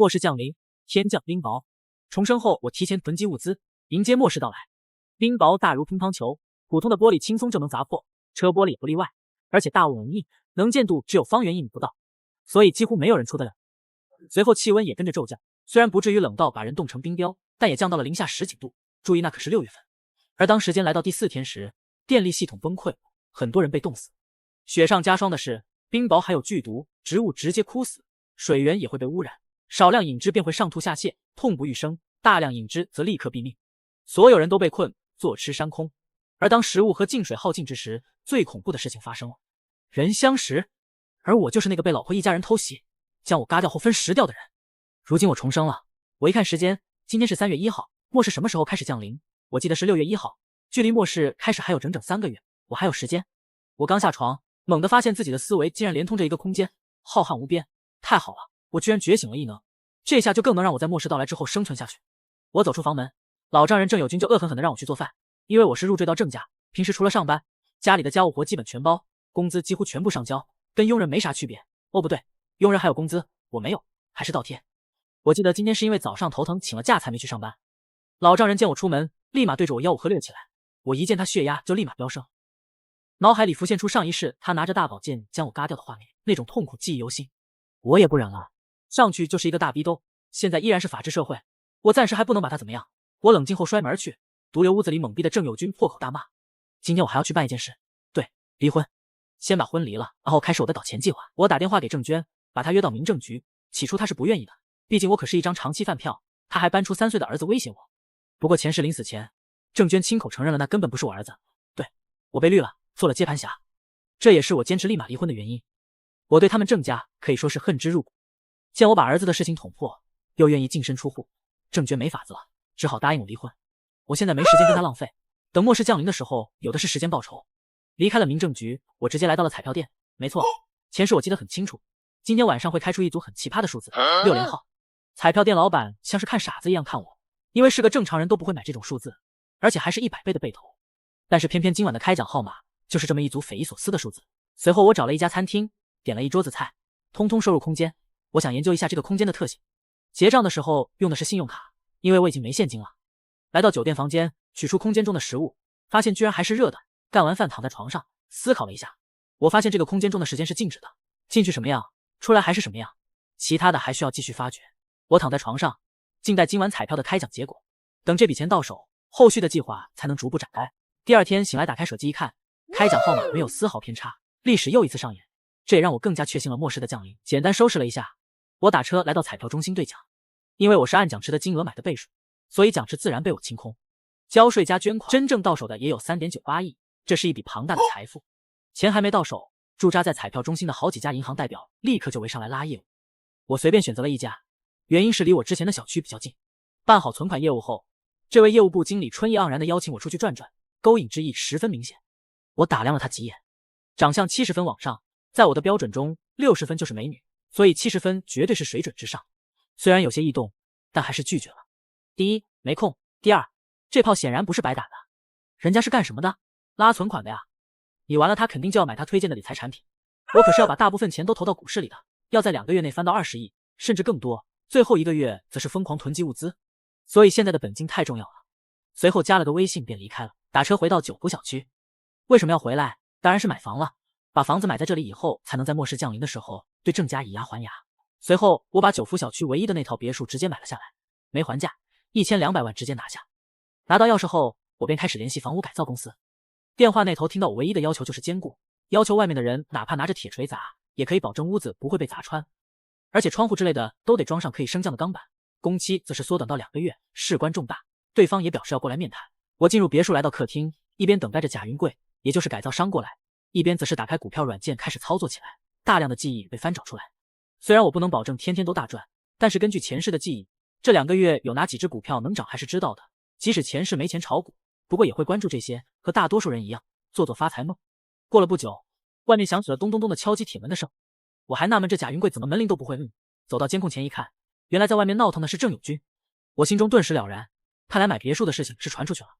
末世降临，天降冰雹。重生后，我提前囤积物资，迎接末世到来。冰雹大如乒乓球，普通的玻璃轻松就能砸破，车玻璃也不例外。而且大雾浓密，能见度只有方圆1米不到，所以几乎没有人出得了。随后气温也跟着骤降，虽然不至于冷到把人冻成冰雕，但也降到了零下10几度。注意，那可是6月份。而当时间来到第4天时，电力系统崩溃，很多人被冻死。雪上加霜的是，冰雹还有剧毒，植物直接枯死，水源也会被污染，少量饮汁便会上吐下泻，痛不欲生，大量饮汁则立刻毙命。所有人都被困，坐吃山空。而当食物和净水耗尽之时，最恐怖的事情发生了，人相识。而我就是那个被老婆一家人偷袭，将我嘎掉后分食掉的人。如今我重生了，我一看时间，今天是3月1号，末世什么时候开始降临？我记得是6月1号，距离末世开始还有整整3个月，我还有时间。我刚下床，猛地发现自己的思维竟然连通着一个空间，浩瀚无边，太好了，我居然觉醒了异能，这下就更能让我在末世到来之后生存下去。我走出房门，老丈人郑有军就恶狠狠地让我去做饭，因为我是入赘到郑家，平时除了上班，家里的家务活基本全包，工资几乎全部上交，跟佣人没啥区别。哦不对，佣人还有工资，我没有，还是倒贴。我记得今天是因为早上头疼请了假才没去上班。老丈人见我出门，立马对着我吆五喝六起来，我一见他血压就立马飙升，脑海里浮现出上一世他拿着大宝剑将我嘎掉的画面，那种痛苦记忆犹新。我也不忍了，上去就是一个大逼兜。现在依然是法治社会，我暂时还不能把他怎么样。我冷静后摔门而去，独留屋子里懵逼的郑有军破口大骂。今天我还要去办一件事，对，离婚。先把婚离了，然后开始我的倒钱计划。我打电话给郑娟，把她约到民政局。起初她是不愿意的，毕竟我可是一张长期饭票，她还搬出3岁的儿子威胁我。不过前世临死前，郑娟亲口承认了那根本不是我儿子，对，我被绿了，做了接盘侠。这也是我坚持立马离婚的原因。我对他们郑家可以说是恨之入骨。见我把儿子的事情捅破，又愿意净身出户，郑娟没法子了，只好答应我离婚。我现在没时间跟他浪费，等末世降临的时候，有的是时间报仇。离开了民政局，我直接来到了彩票店。没错，前世我记得很清楚，今天晚上会开出一组很奇葩的数字，6连号。彩票店老板像是看傻子一样看我，因为是个正常人都不会买这种数字，而且还是100倍的倍头。但是偏偏今晚的开奖号码就是这么一组匪夷所思的数字。随后我找了一家餐厅，点了一桌子菜，通通收入空间。我想研究一下这个空间的特性。结账的时候用的是信用卡，因为我已经没现金了。来到酒店房间，取出空间中的食物，发现居然还是热的。干完饭躺在床上思考了一下，我发现这个空间中的时间是静止的，进去什么样，出来还是什么样，其他的还需要继续发掘。我躺在床上，静待今晚彩票的开奖结果，等这笔钱到手，后续的计划才能逐步展开。第二天醒来，打开手机一看，开奖号码没有丝毫偏差，历史又一次上演，这也让我更加确信了末世的降临。简单收拾了一下，我打车来到彩票中心兑奖。因为我是按奖池的金额买的倍数，所以奖池自然被我清空。交税加捐款，真正到手的也有3.98亿，这是一笔庞大的财富。钱还没到手，驻扎在彩票中心的好几家银行代表立刻就围上来拉业务。我随便选择了一家，原因是离我之前的小区比较近。办好存款业务后，这位业务部经理春意盎然地邀请我出去转转，勾引之意十分明显。我打量了他几眼，长相70分往上，在我的标准中60分就是美女，所以70分绝对是水准之上。虽然有些异动，但还是拒绝了。第一，没空；第二，这炮显然不是白打的。人家是干什么的？拉存款的呀。你完了，他肯定就要买他推荐的理财产品。我可是要把大部分钱都投到股市里的，要在2个月内翻到20亿，甚至更多。最后1个月则是疯狂囤积物资，所以现在的本金太重要了。随后加了个微信便离开了，打车回到九福小区。为什么要回来？当然是买房了。把房子买在这里以后，才能在末世降临的时候对郑家以牙还牙。随后我把九福小区唯一的那套别墅直接买了下来，没还价，1200万直接拿下。拿到钥匙后，我便开始联系房屋改造公司。电话那头听到我唯一的要求就是坚固，要求外面的人哪怕拿着铁锤砸，也可以保证屋子不会被砸穿，而且窗户之类的都得装上可以升降的钢板。工期则是缩短到2个月，事关重大，对方也表示要过来面谈。我进入别墅，来到客厅，一边等待着贾云贵，也就是改造商过来，一边则是打开股票软件开始操作起来。大量的记忆被翻找出来，虽然我不能保证天天都大赚，但是根据前世的记忆，这2个月有哪几只股票能涨还是知道的。即使前世没钱炒股，不过也会关注这些，和大多数人一样做做发财梦。过了不久，外面响起了咚咚咚的敲击铁门的声，我还纳闷这贾云贵怎么门铃都不会走到监控前一看，原来在外面闹腾的是郑有军。我心中顿时了然，看来买别墅的事情是传出去了。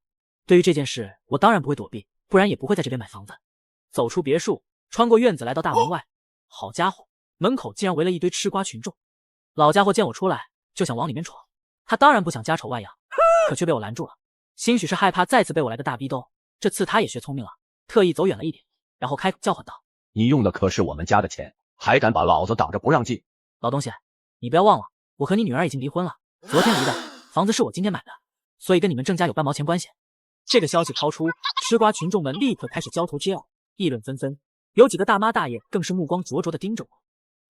对于这件事，我当然不会躲避，不然也不会在这边买房子。走出别墅，穿过院子来到大门外，好家伙，门口竟然围了一堆吃瓜群众。老家伙见我出来，就想往里面闯。他当然不想家丑外扬，可却被我拦住了。兴许是害怕再次被我来的大逼斗，这次他也学聪明了，特意走远了一点，然后开口叫唤道：“你用的可是我们家的钱，还敢把老子挡着不让进？老东西，你不要忘了，我和你女儿已经离婚了，昨天离的，房子是我今天买的，所以跟你们郑家有半毛钱关系。”这个消息抛出，吃瓜群众们立刻开始交头接耳，议论纷纷，有几个大妈大爷更是目光灼灼地盯着我。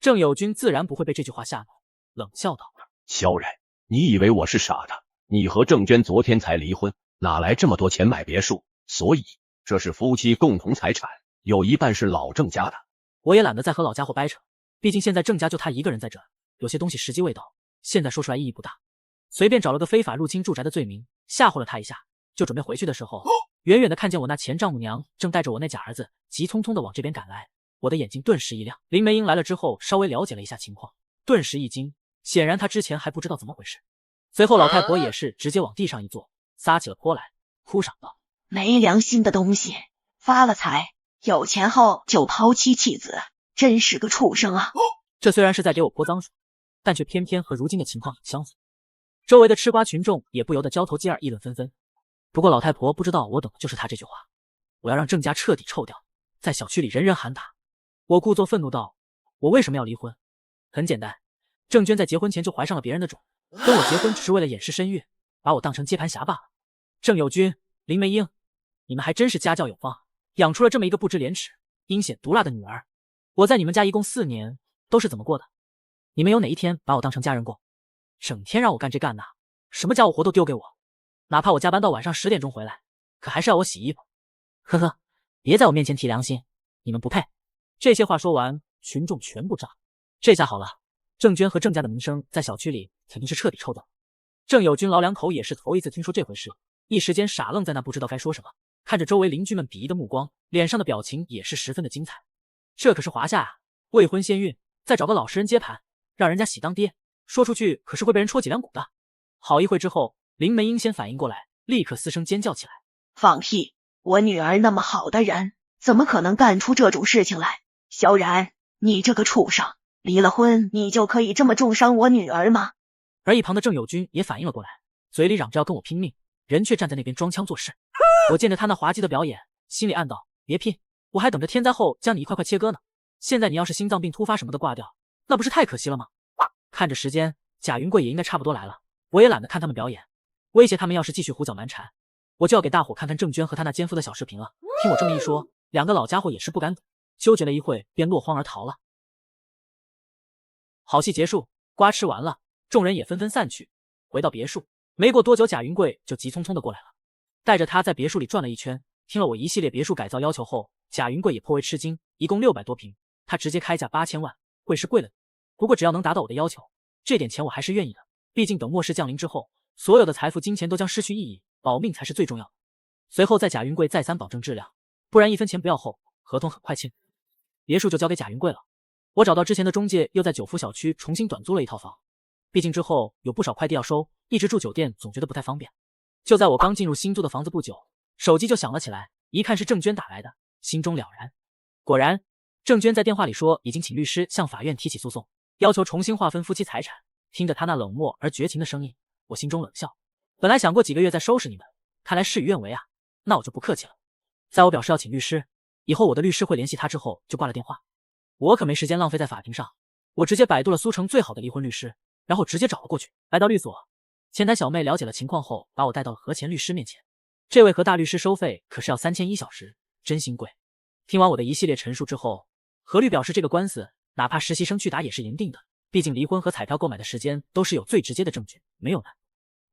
郑友军自然不会被这句话吓到，冷笑道：“萧然，你以为我是傻的？你和郑娟昨天才离婚，哪来这么多钱买别墅？所以这是夫妻共同财产，有一半是老郑家的。”我也懒得再和老家伙掰扯，毕竟现在郑家就他一个人在这，有些东西时机未到，现在说出来意义不大。随便找了个非法入侵住宅的罪名，吓唬了他一下，就准备回去的时候，远远的看见我那前丈母娘正带着我那假儿子急匆匆的往这边赶来，我的眼睛顿时一亮。林梅英来了之后，稍微了解了一下情况，顿时一惊，显然她之前还不知道怎么回事。随后老太婆也是直接往地上一坐，撒起了泼来，哭嚷道：“没良心的东西，发了财，有钱后就抛妻弃子，真是个畜生啊！”这虽然是在给我泼脏水，但却偏偏和如今的情况很相似。周围的吃瓜群众也不由得交头接耳，议论纷纷。不过老太婆不知道我等的就是她这句话，我要让郑家彻底臭掉，在小区里人人喊打。我故作愤怒道：“我为什么要离婚？很简单，郑娟在结婚前就怀上了别人的种，跟我结婚只是为了掩饰身孕，把我当成接盘侠罢了。郑友军、林梅英，你们还真是家教有方，养出了这么一个不知廉耻、阴险毒辣的女儿。我在你们家一共4年，都是怎么过的？你们有哪一天把我当成家人过？整天让我干这干那，什么家务活都丢给我，哪怕我加班到晚上10点钟回来，可还是要我洗衣服。呵呵，别在我面前提良心，你们不配。”这些话说完，群众全部炸。这下好了，郑娟和郑家的名声在小区里肯定是彻底臭掉。郑友军老两口也是头一次听说这回事，一时间傻愣在那，不知道该说什么，看着周围邻居们鄙夷的目光，脸上的表情也是十分的精彩。这可是华夏啊，未婚先孕，再找个老实人接盘，让人家喜当爹，说出去可是会被人戳脊梁骨的。好一会之后，林梅英先反应过来，立刻嘶声尖叫起来：“放屁！我女儿那么好的人，怎么可能干出这种事情来？萧然，你这个畜生，离了婚你就可以这么重伤我女儿吗？”而一旁的郑友军也反应了过来，嘴里嚷着要跟我拼命，人却站在那边装腔作势。我见着他那滑稽的表演，心里暗道：别拼，我还等着天灾后将你一块块切割呢。现在你要是心脏病突发什么的挂掉，那不是太可惜了吗？看着时间，贾云贵也应该差不多来了，我也懒得看他们表演，威胁他们要是继续胡搅蛮缠，我就要给大伙看看郑娟和她那奸夫的小视频了。听我这么一说，两个老家伙也是不敢等，纠结了一会便落荒而逃了。好戏结束，瓜吃完了，众人也纷纷散去，回到别墅。没过多久，贾云贵就急匆匆的过来了，带着他在别墅里转了一圈，听了我一系列别墅改造要求后，贾云贵也颇为吃惊，一共600多平，他直接开价8000万，贵是贵了，不过只要能达到我的要求，这点钱我还是愿意的。毕竟等末世降临之后，所有的财富金钱都将失去意义，保命才是最重要的。随后在贾云贵再三保证质量，不然1分钱不要后，合同很快签。别墅就交给贾云贵了。我找到之前的中介，又在九福小区重新短租了一套房。毕竟之后有不少快递要收，一直住酒店总觉得不太方便。就在我刚进入新租的房子不久，手机就响了起来，一看是郑娟打来的，心中了然。果然，郑娟在电话里说已经请律师向法院提起诉讼，要求重新划分夫妻财产。听着她那冷漠而绝情的声音，我心中冷笑。本来想过几个月再收拾你们，看来事与愿违啊，那我就不客气了。在我表示要请律师以后，我的律师会联系他之后就挂了电话。我可没时间浪费在法庭上，我直接百度了苏城最好的离婚律师，然后直接找了过去。来到律所，前台小妹了解了情况后，把我带到了何前律师面前。这位何大律师收费可是要3000小时，真心贵。听完我的一系列陈述之后，何律表示这个官司哪怕实习生去打也是赢定的，毕竟离婚和彩票购买的时间都是有最直接的证据，没有难。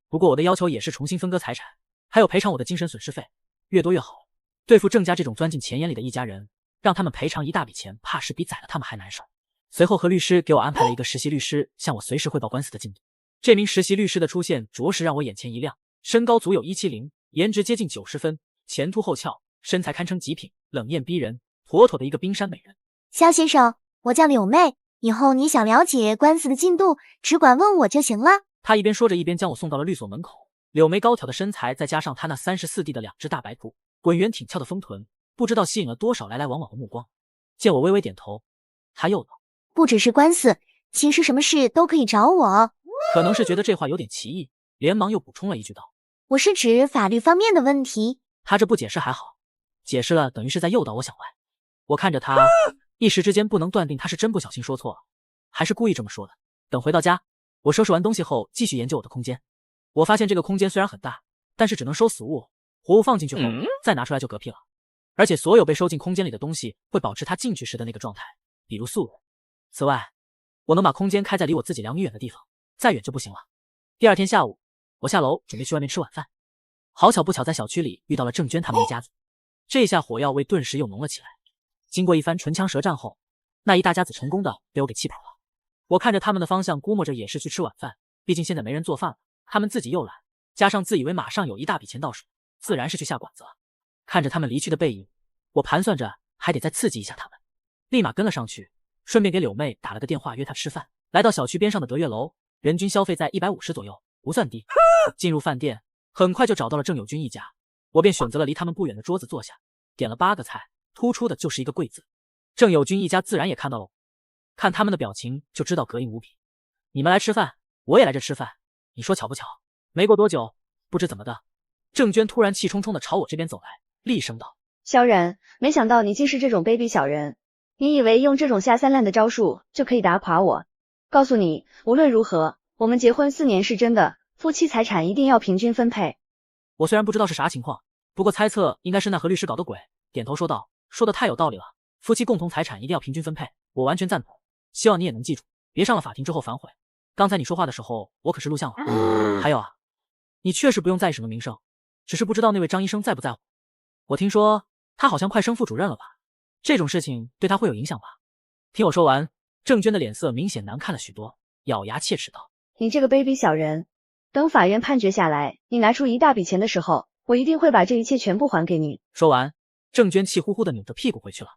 不过我的要求也是重新分割财产，还有赔偿我的精神损失费，越多越好。对付郑家这种钻进钱眼里的一家人，让他们赔偿一大笔钱，怕是比宰了他们还难受。随后何律师给我安排了一个实习律师，向我随时汇报官司的进度。这名实习律师的出现着实让我眼前一亮，身高足有170，颜值接近90分，前凸后翘，身材堪称极品，冷艳逼人，妥妥的一个冰山美人。肖先生，我叫柳妹，以后你想了解官司的进度，只管问我就行了。他一边说着，一边将我送到了律所门口。柳眉高挑的身材，再加上他那34D 的2只大白兔，滚圆挺翘的丰臀，不知道吸引了多少来来往往的目光。见我微微点头，他又道：“不只是官司，其实什么事都可以找我。”可能是觉得这话有点歧义，连忙又补充了一句道：“我是指法律方面的问题。”他这不解释还好，解释了等于是在诱导我想歪。我看着他，一时之间不能断定他是真不小心说错了，还是故意这么说的。等回到家，我收拾完东西后，继续研究我的空间。我发现这个空间虽然很大，但是只能收死物，活物放进去后，再拿出来就嗝屁了。而且所有被收进空间里的东西会保持它进去时的那个状态，比如速度。此外，我能把空间开在离我自己2米远的地方，再远就不行了。第二天下午，我下楼准备去外面吃晚饭，好巧不巧在小区里遇到了郑娟他们一家子，这下火药味顿时又浓了起来。经过一番唇枪舌战后，那一大家子成功的被我给气跑了。我看着他们的方向，估摸着也是去吃晚饭，毕竟现在没人做饭了，他们自己又懒，加上自以为马上有一大笔钱到手，自然是去下馆子了。看着他们离去的背影，我盘算着还得再刺激一下他们，立马跟了上去，顺便给柳妹打了个电话约她吃饭。来到小区边上的德悦楼，人均消费在150左右，不算低。进入饭店，很快就找到了郑友军一家，我便选择了离他们不远的桌子坐下，点了8个菜，突出的就是一个贵字。郑友军一家自然也看到了我，看他们的表情就知道膈应无比。你们来吃饭，我也来这吃饭，你说巧不巧？没过多久，不知怎么的，郑娟突然气冲冲的朝我这边走来，厉声道：“萧然，没想到你竟是这种卑鄙小人！你以为用这种下三滥的招数就可以打垮我？告诉你，无论如何，我们结婚4年是真的，夫妻财产一定要平均分配。”我虽然不知道是啥情况，不过猜测应该是那和律师搞的鬼，点头说道：“说的太有道理了，夫妻共同财产一定要平均分配，我完全赞同。希望你也能记住，别上了法庭之后反悔。刚才你说话的时候，我可是录像了。还有啊，你确实不用在意什么名声，只是不知道那位张医生在不在乎。我听说他好像快升副主任了吧？这种事情对他会有影响吧？”听我说完，郑娟的脸色明显难看了许多，咬牙切齿道：“你这个卑鄙小人，等法院判决下来，你拿出一大笔钱的时候，我一定会把这一切全部还给你。”说完，郑娟气呼呼的扭着屁股回去了。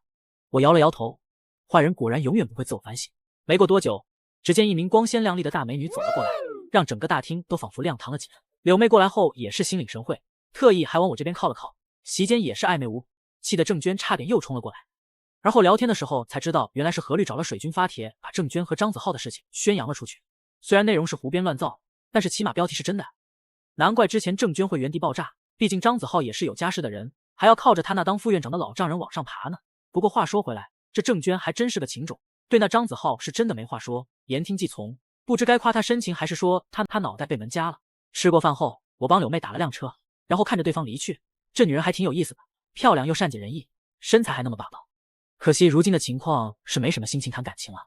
我摇了摇头，坏人果然永远不会自我反省。没过多久，只见一名光鲜亮丽的大美女走了过来，让整个大厅都仿佛亮堂了几分。柳妹过来后也是心领神会，特意还往我这边靠了靠，席间也是暧昧无，气得郑娟差点又冲了过来。而后聊天的时候才知道，原来是何律找了水军发帖，把郑娟和张子浩的事情宣扬了出去。虽然内容是胡编乱造，但是起码标题是真的。难怪之前郑娟会原地爆炸，毕竟张子浩也是有家室的人，还要靠着他那当副院长的老丈人往上爬呢。不过话说回来，这郑娟还真是个情种，对那张子浩是真的没话说，言听计从。不知该夸他深情，还是说他脑袋被门夹了。吃过饭后，我帮柳妹打了辆车，然后看着对方离去。这女人还挺有意思的，漂亮又善解人意，身材还那么霸道。可惜如今的情况是没什么心情谈感情了。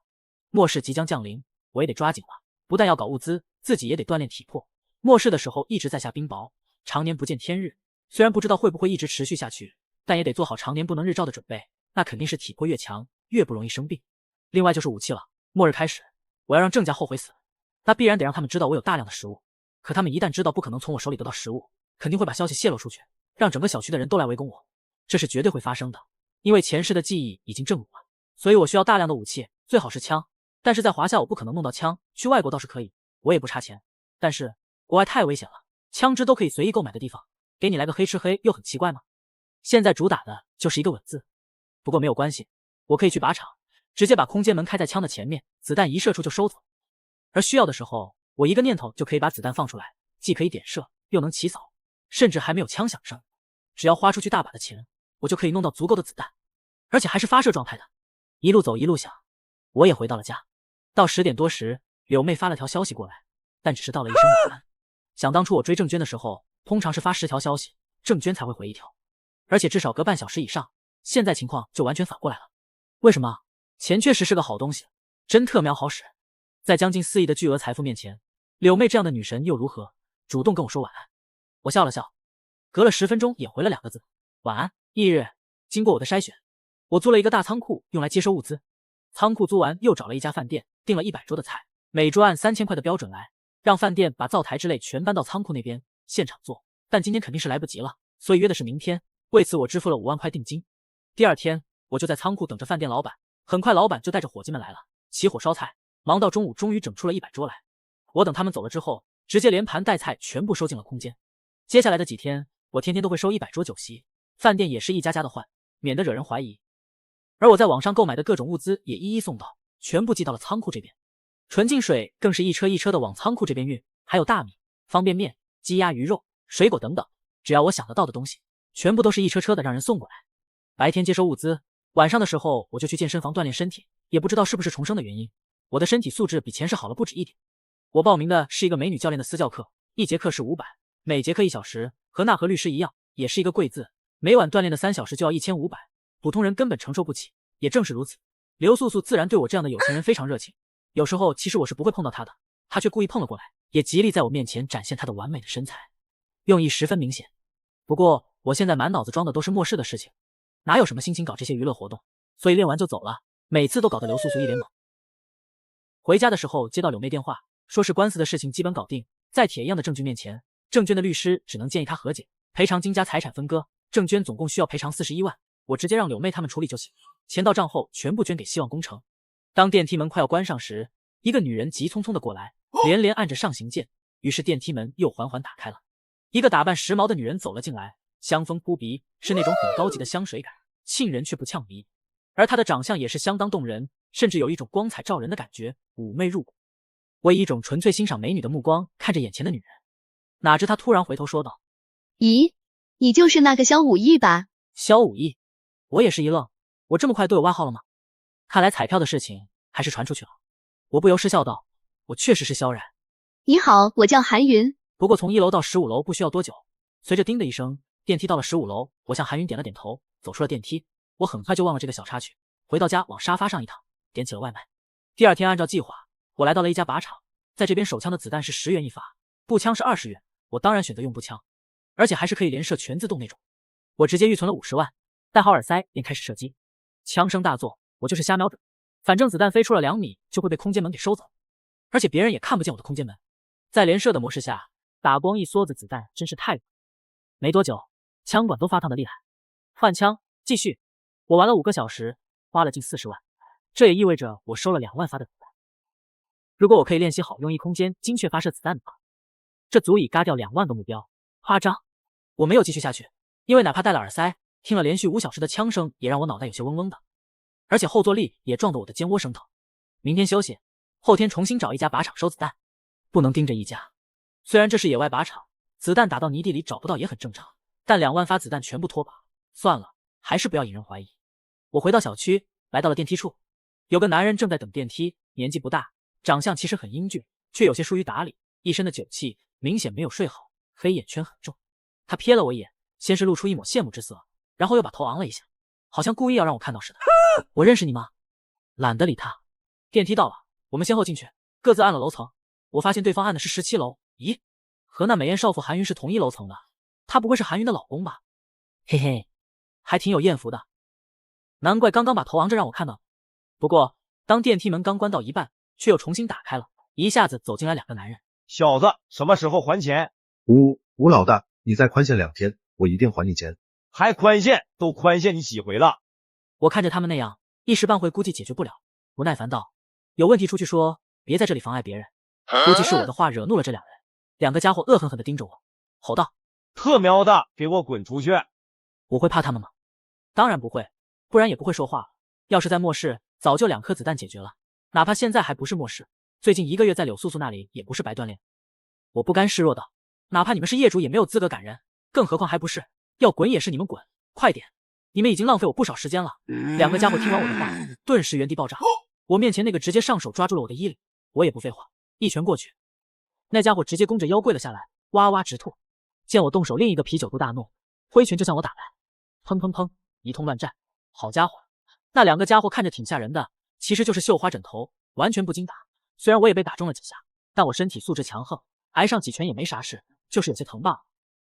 末世即将降临，我也得抓紧了，不但要搞物资，自己也得锻炼体魄。末世的时候一直在下冰雹，常年不见天日，虽然不知道会不会一直持续下去，但也得做好常年不能日照的准备。那肯定是体魄越强，越不容易生病。另外就是武器了，末日开始，我要让郑家后悔死，那必然得让他们知道我有大量的食物。可他们一旦知道不可能从我手里得到食物，肯定会把消息泄露出去，让整个小区的人都来围攻我，这是绝对会发生的。因为前世的记忆已经正午了，所以我需要大量的武器，最好是枪。但是在华夏我不可能弄到枪，去外国倒是可以，我也不差钱。但是国外太危险了，枪支都可以随意购买的地方，给你来个黑吃黑又很奇怪吗？现在主打的就是一个稳字。不过没有关系，我可以去靶场，直接把空间门开在枪的前面，子弹一射出就收走。而需要的时候，我一个念头就可以把子弹放出来，既可以点射，又能起扫，甚至还没有枪响声，只要花出去大把的钱，我就可以弄到足够的子弹，而且还是发射状态的。一路走一路想，我也回到了家。到10点多时，柳妹发了条消息过来，但只是道了一声晚安。想当初我追郑娟的时候，通常是发10条消息，郑娟才会回1条，而且至少隔半小时以上。现在情况就完全反过来了。为什么？钱确实是个好东西，真特喵好使。在将近4亿的巨额财富面前，柳妹这样的女神又如何？主动跟我说晚安。我笑了笑，隔了10分钟也回了2个字：晚安。翌日，经过我的筛选，我租了一个大仓库用来接收物资。仓库租完，又找了一家饭店，订了100桌的菜，每桌按3000块的标准来，让饭店把灶台之类全搬到仓库那边现场做。但今天肯定是来不及了，所以约的是明天。为此我支付了5万块定金。第二天，我就在仓库等着饭店老板。很快，老板就带着伙计们来了，起火烧菜，忙到中午，终于整出了100桌来。我等他们走了之后，直接连盘带菜全部收进了空间。接下来的几天，我天天都会收100桌酒席，饭店也是一家家的换，免得惹人怀疑。而我在网上购买的各种物资也一一送到，全部寄到了仓库这边。纯净水更是一车一车的往仓库这边运，还有大米、方便面、鸡鸭鱼肉、水果等等，只要我想得到的东西，全部都是一车车的让人送过来。白天接收物资，晚上的时候我就去健身房锻炼身体，也不知道是不是重生的原因，我的身体素质比前世好了不止一点。我报名的是一个美女教练的私教课，一节课是500，每节课1小时，和那和律师一样，也是一个贵字，每晚锻炼的3小时就要1500，普通人根本承受不起。也正是如此，刘素素自然对我这样的有钱人非常热情。有时候其实我是不会碰到她的，她却故意碰了过来，也极力在我面前展现她的完美的身材，用意十分明显。不过我现在满脑子装的都是末世的事情，哪有什么心情搞这些娱乐活动，所以练完就走了，每次都搞得刘素素一脸懵。回家的时候接到柳妹电话，说是官司的事情基本搞定，在铁一样的郑娟面前，郑娟的律师只能建议她和解，赔偿金加财产分割，郑娟总共需要赔偿41万，我直接让柳妹他们处理就行，钱到账后全部捐给希望工程。当电梯门快要关上时，一个女人急匆匆的过来，连连按着上行键，于是电梯门又缓缓打开了。一个打扮时髦的女人走了进来，香风扑鼻，是那种很高级的香水感，沁人却不呛鼻。而她的长相也是相当动人，甚至有一种光彩照人的感觉，妩媚入骨。我以一种纯粹欣赏美女的目光看着眼前的女人，哪知她突然回头说道：“咦，你就是那个萧武义吧？”萧武义，我也是一愣，我这么快都有外号了吗？看来彩票的事情还是传出去了。我不由失笑道：“我确实是萧然。”你好，我叫韩云。不过从1楼到15楼不需要多久。随着叮的一声，电梯到了15楼，我向韩云点了点头，走出了电梯。我很快就忘了这个小插曲，回到家往沙发上一躺，点起了外卖。第二天按照计划，我来到了一家靶场，在这边手枪的子弹是10元一发，步枪是20元，我当然选择用步枪，而且还是可以连射全自动那种。我直接预存了50万，戴好耳塞便开始射击。枪声大作，我就是瞎瞄准，反正子弹飞出了2米就会被空间门给收走，而且别人也看不见我的空间门。在连射的模式下，打光一梭子子弹真是太准。没多久，枪管都发烫的厉害。换枪，继续。我玩了5个小时，花了近40万，这也意味着我收了2万发的子弹。如果我可以练习好用一空间精确发射子弹的话，这足以嘎掉2万个目标。夸张！我没有继续下去，因为哪怕戴了耳塞，听了连续5小时的枪声也让我脑袋有些嗡嗡的，而且后坐力也撞得我的肩窝生疼。明天休息，后天重新找一家靶场收子弹，不能盯着一家。虽然这是野外靶场，子弹打到泥地里找不到也很正常，但2万发子弹全部脱靶，算了，还是不要引人怀疑。我回到小区，来到了电梯处，有个男人正在等电梯，年纪不大，长相其实很英俊，却有些疏于打理，一身的酒气，明显没有睡好，黑眼圈很重。他瞥了我一眼，先是露出一抹羡慕之色，然后又把头昂了一下，好像故意要让我看到似的。我认识你吗？懒得理他。电梯到了，我们先后进去，各自按了楼层。我发现对方按的是17楼，咦，和那美艳少妇韩云是同一楼层的，他不会是韩云的老公吧？嘿嘿，还挺有艳福的，难怪刚刚把头昂着让我看到。不过当电梯门刚关到一半，却又重新打开了，一下子走进来2个男人。小子，什么时候还钱？吴老大，你再宽限2天，我一定还你钱。还宽限？都宽限你几回了？我看着他们那样，一时半会估计解决不了，不耐烦道：“有问题出去说，别在这里妨碍别人。”估计是我的话惹怒了这2人，2个家伙恶狠狠地盯着我，吼道：“特喵的，给我滚出去！”我会怕他们吗？当然不会，不然也不会说话了。要是在末世，早就2颗子弹解决了。哪怕现在还不是末世，最近1个月在柳素素那里也不是白锻炼。我不甘示弱道：“哪怕你们是业主，也没有资格赶人，更何况还不是。要滚也是你们滚，快点！你们已经浪费我不少时间了。”2个家伙听完我的话，顿时原地爆炸。我面前那个直接上手抓住了我的衣领，我也不废话，一拳过去。那家伙直接弓着腰跪了下来，哇哇直吐。见我动手，另一个啤酒肚大怒，挥拳就向我打来，砰砰砰，一通乱战。好家伙，那2个家伙看着挺吓人的，其实就是绣花枕头，完全不经打。虽然我也被打中了几下，但我身体素质强横，挨上几拳也没啥事，就是有些疼罢了。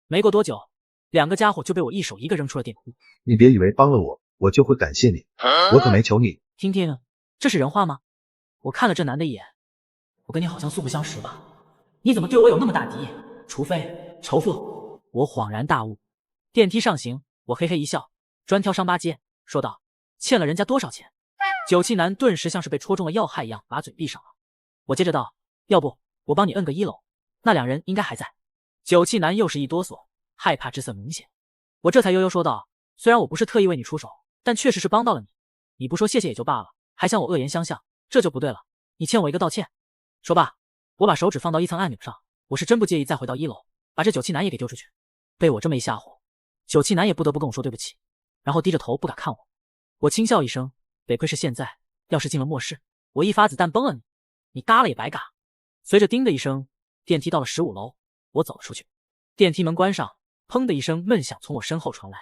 没过多久，2个家伙就被我一手一个扔出了电梯。你别以为帮了我，我就会感谢你，我可没求你。听听，这是人话吗？我看了这男的一眼，我跟你好像素不相识吧？你怎么对我有那么大敌意？除非仇富。我恍然大悟。电梯上行，我嘿嘿一笑，专挑伤疤接，说道：“欠了人家多少钱？”酒气男顿时像是被戳中了要害一样，把嘴闭上了。我接着道：“要不我帮你摁个1楼，那2人应该还在。”酒气男又是一哆嗦，害怕之色明显。我这才悠悠说道：“虽然我不是特意为你出手，但确实是帮到了你。你不说谢谢也就罢了，还向我恶言相向，这就不对了。你欠我一个道歉。”说罢，我把手指放到一层按钮上，我是真不介意再回到1楼，把这酒气男也给丢出去。被我这么一吓唬，酒气男也不得不跟我说对不起，然后低着头不敢看我。我轻笑一声，得亏是现在，要是进了末世，我一发子弹崩了你，你嘎了也白嘎。随着叮的一声，电梯到了15楼，我走了出去。电梯门关上，砰的一声闷响从我身后传来。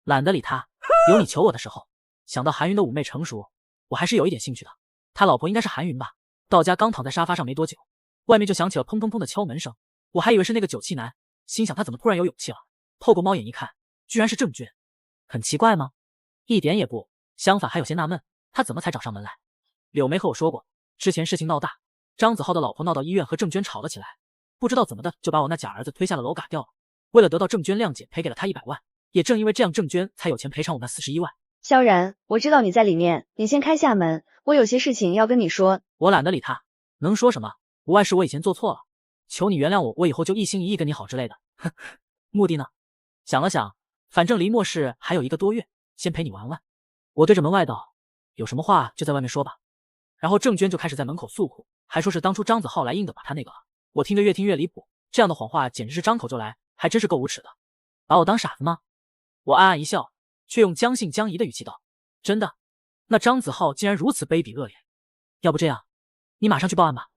懒得理他，有你求我的时候。想到韩云的妩媚成熟，我还是有一点兴趣的。他老婆应该是韩云吧？到家刚躺在沙发上没多久，外面就响起了砰砰砰的敲门声。我还以为是那个酒气男，心想他怎么突然有勇气了？透过猫眼一看，居然是郑娟。很奇怪吗？一点也不，相反还有些纳闷，他怎么才找上门来？柳梅和我说过，之前事情闹大，张子浩的老婆闹到医院和郑娟吵了起来，不知道怎么的就把我那假儿子推下了楼嘎掉了。为了得到郑娟谅解，赔给了他100万，也正因为这样，郑娟才有钱赔偿我那41万。萧然，我知道你在里面，你先开下门，我有些事情要跟你说。我懒得理他，能说什么？无外是我以前做错了，求你原谅我，我以后就一心一意跟你好之类的。哼，目的呢？想了想，反正离末世还有1个多月，先陪你玩玩。我对着门外道，有什么话就在外面说吧。然后郑娟就开始在门口诉苦，还说是当初张子浩来硬的把他那个了。我听着越听越离谱，这样的谎话简直是张口就来，还真是够无耻的。把我当傻子吗？我暗暗一笑，却用将信将疑的语气道，真的？那张子浩竟然如此卑鄙恶劣，要不这样，你马上去报案吧。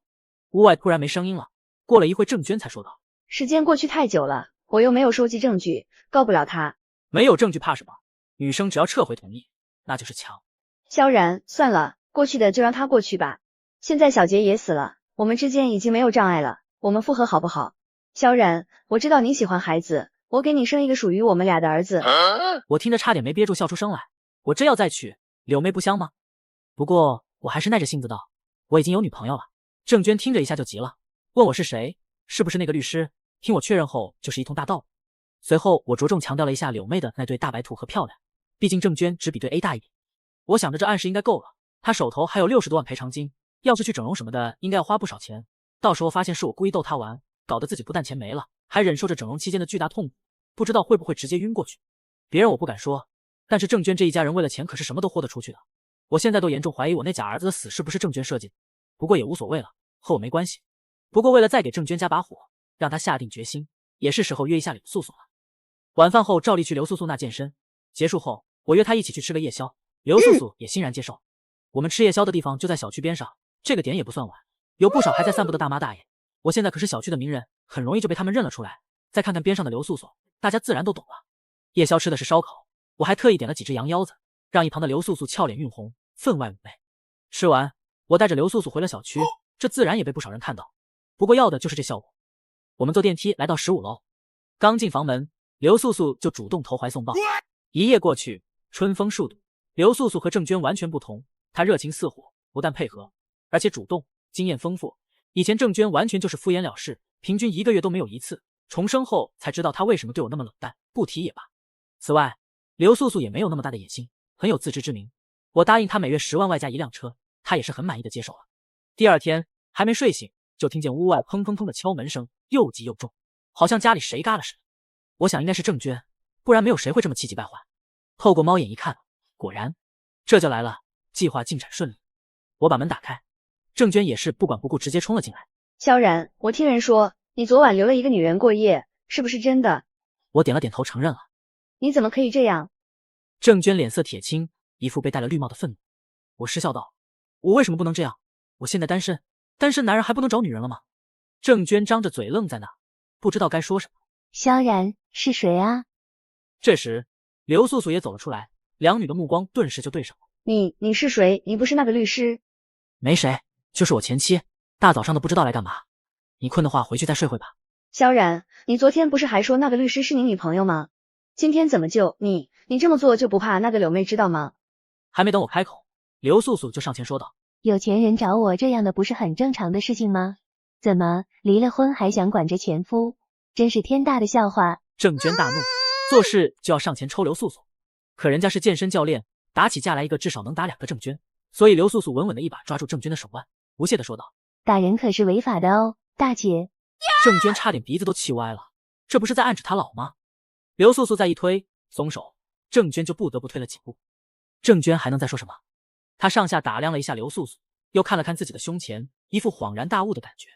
屋外突然没声音了，过了一会，郑娟才说道，时间过去太久了，我又没有收集证据，告不了他。没有证据怕什么？女生只要撤回同意，那就是强。萧然，算了，过去的就让它过去吧。现在小杰也死了，我们之间已经没有障碍了，我们复合好不好？萧然，我知道你喜欢孩子，我给你生一个属于我们俩的儿子。我听着差点没憋住笑出声来，我真要再娶柳妹不香吗？不过我还是耐着性子道，我已经有女朋友了。郑娟听着一下就急了，问我是谁，是不是那个律师？听我确认后就是一通大道理。随后我着重强调了一下柳妹的那对大白兔和漂亮，毕竟郑娟只比对 A 大一点。我想着这暗示应该够了，她手头还有60多万赔偿金，要是去整容什么的应该要花不少钱，到时候发现是我故意逗她玩，搞得自己不但钱没了，还忍受着整容期间的巨大痛苦，不知道会不会直接晕过去。别人我不敢说，但是郑娟这一家人为了钱可是什么都豁得出去的。我现在都严重怀疑我那假儿子的死是不是郑娟设计的，不过也无所谓了，和我没关系。不过为了再给郑娟加把火，让她下定决心，也是时候约一下柳素素了。晚饭后照例去刘素素那健身，结束后我约她一起去吃个夜宵，刘素素也欣然接受。我们吃夜宵的地方就在小区边上，这个点也不算晚，有不少还在散步的大妈大爷。我现在可是小区的名人，很容易就被他们认了出来。再看看边上的刘素素，大家自然都懂了。夜宵吃的是烧烤，我还特意点了几只羊腰子，让一旁的刘素素俏脸晕红，分外妩媚。吃完，我带着刘素素回了小区，这自然也被不少人看到。不过要的就是这效果。我们坐电梯来到15楼，刚进房门，刘素素就主动投怀送抱。一夜过去，春风数度，刘素素和郑娟完全不同，她热情似火，不但配合，而且主动，经验丰富。以前郑娟完全就是敷衍了事，平均1个月都没有一次。重生后才知道她为什么对我那么冷淡，不提也罢。此外，刘素素也没有那么大的野心，很有自知之明。我答应她每月10万外加1辆车，她也是很满意的接受了。第二天还没睡醒，就听见屋外砰砰砰的敲门声，又急又重，好像家里谁嘎了似的。我想应该是郑娟，不然没有谁会这么气急败坏。透过猫眼一看，果然，这就来了，计划进展顺利。我把门打开，郑娟也是不管不顾直接冲了进来。萧然，我听人说你昨晚留了一个女人过夜，是不是真的？我点了点头承认了。你怎么可以这样？郑娟脸色铁青，一副被戴了绿帽的愤怒。我失笑道，我为什么不能这样？我现在单身，单身男人还不能找女人了吗？郑娟张着嘴愣在那，不知道该说什么。萧然，是谁啊？这时刘素素也走了出来，两女的目光顿时就对上了。你是谁？你不是那个律师？没谁，就是我前妻，大早上的不知道来干嘛。你困的话回去再睡会吧。萧然，你昨天不是还说那个律师是你女朋友吗？今天怎么就你这么做就不怕那个柳妹知道吗？还没等我开口，刘素素就上前说道，有钱人找我这样的不是很正常的事情吗？怎么离了婚还想管着前夫？真是天大的笑话。郑娟大怒，做事就要上前抽刘素素，可人家是健身教练，打起架来一个至少能打2个郑娟，所以刘素素稳稳的一把抓住郑娟的手腕，不屑的说道，打人可是违法的哦，大姐。郑娟差点鼻子都气歪了，这不是在暗指她老吗？刘素素再一推，松手，郑娟就不得不退了几步。郑娟还能再说什么？她上下打量了一下刘素素，又看了看自己的胸前，一副恍然大悟的感觉，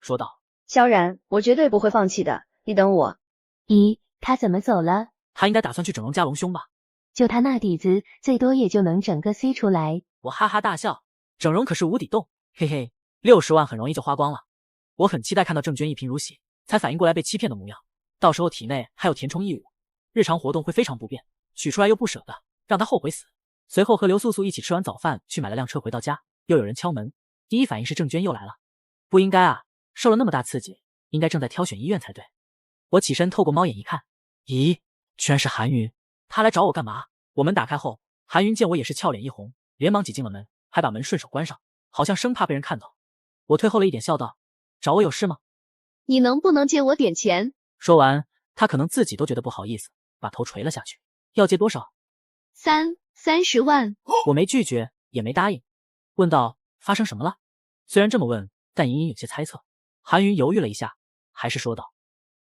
说道：萧然，我绝对不会放弃的，你等我。咦，他怎么走了？他应该打算去整容加隆胸吧？就他那底子，最多也就能整个 C 出来。我哈哈大笑，整容可是无底洞，嘿嘿，60万很容易就花光了。我很期待看到郑娟一贫如洗，才反应过来被欺骗的模样。到时候体内还有填充异物，日常活动会非常不便，取出来又不舍得，让他后悔死。随后和刘素素一起吃完早饭，去买了辆车回到家，又有人敲门，第一反应是郑娟又来了。不应该啊，受了那么大刺激，应该正在挑选医院才对。我起身透过猫眼一看，咦，居然是韩云，他来找我干嘛？我门打开后，韩云见我也是俏脸一红，连忙挤进了门，还把门顺手关上，好像生怕被人看到。我退后了一点，笑道：找我有事吗？你能不能借我点钱？说完，他可能自己都觉得不好意思，把头垂了下去。要借多少30万。我没拒绝，也没答应，问道：发生什么了？虽然这么问，但隐隐有些猜测。韩云犹豫了一下，还是说道：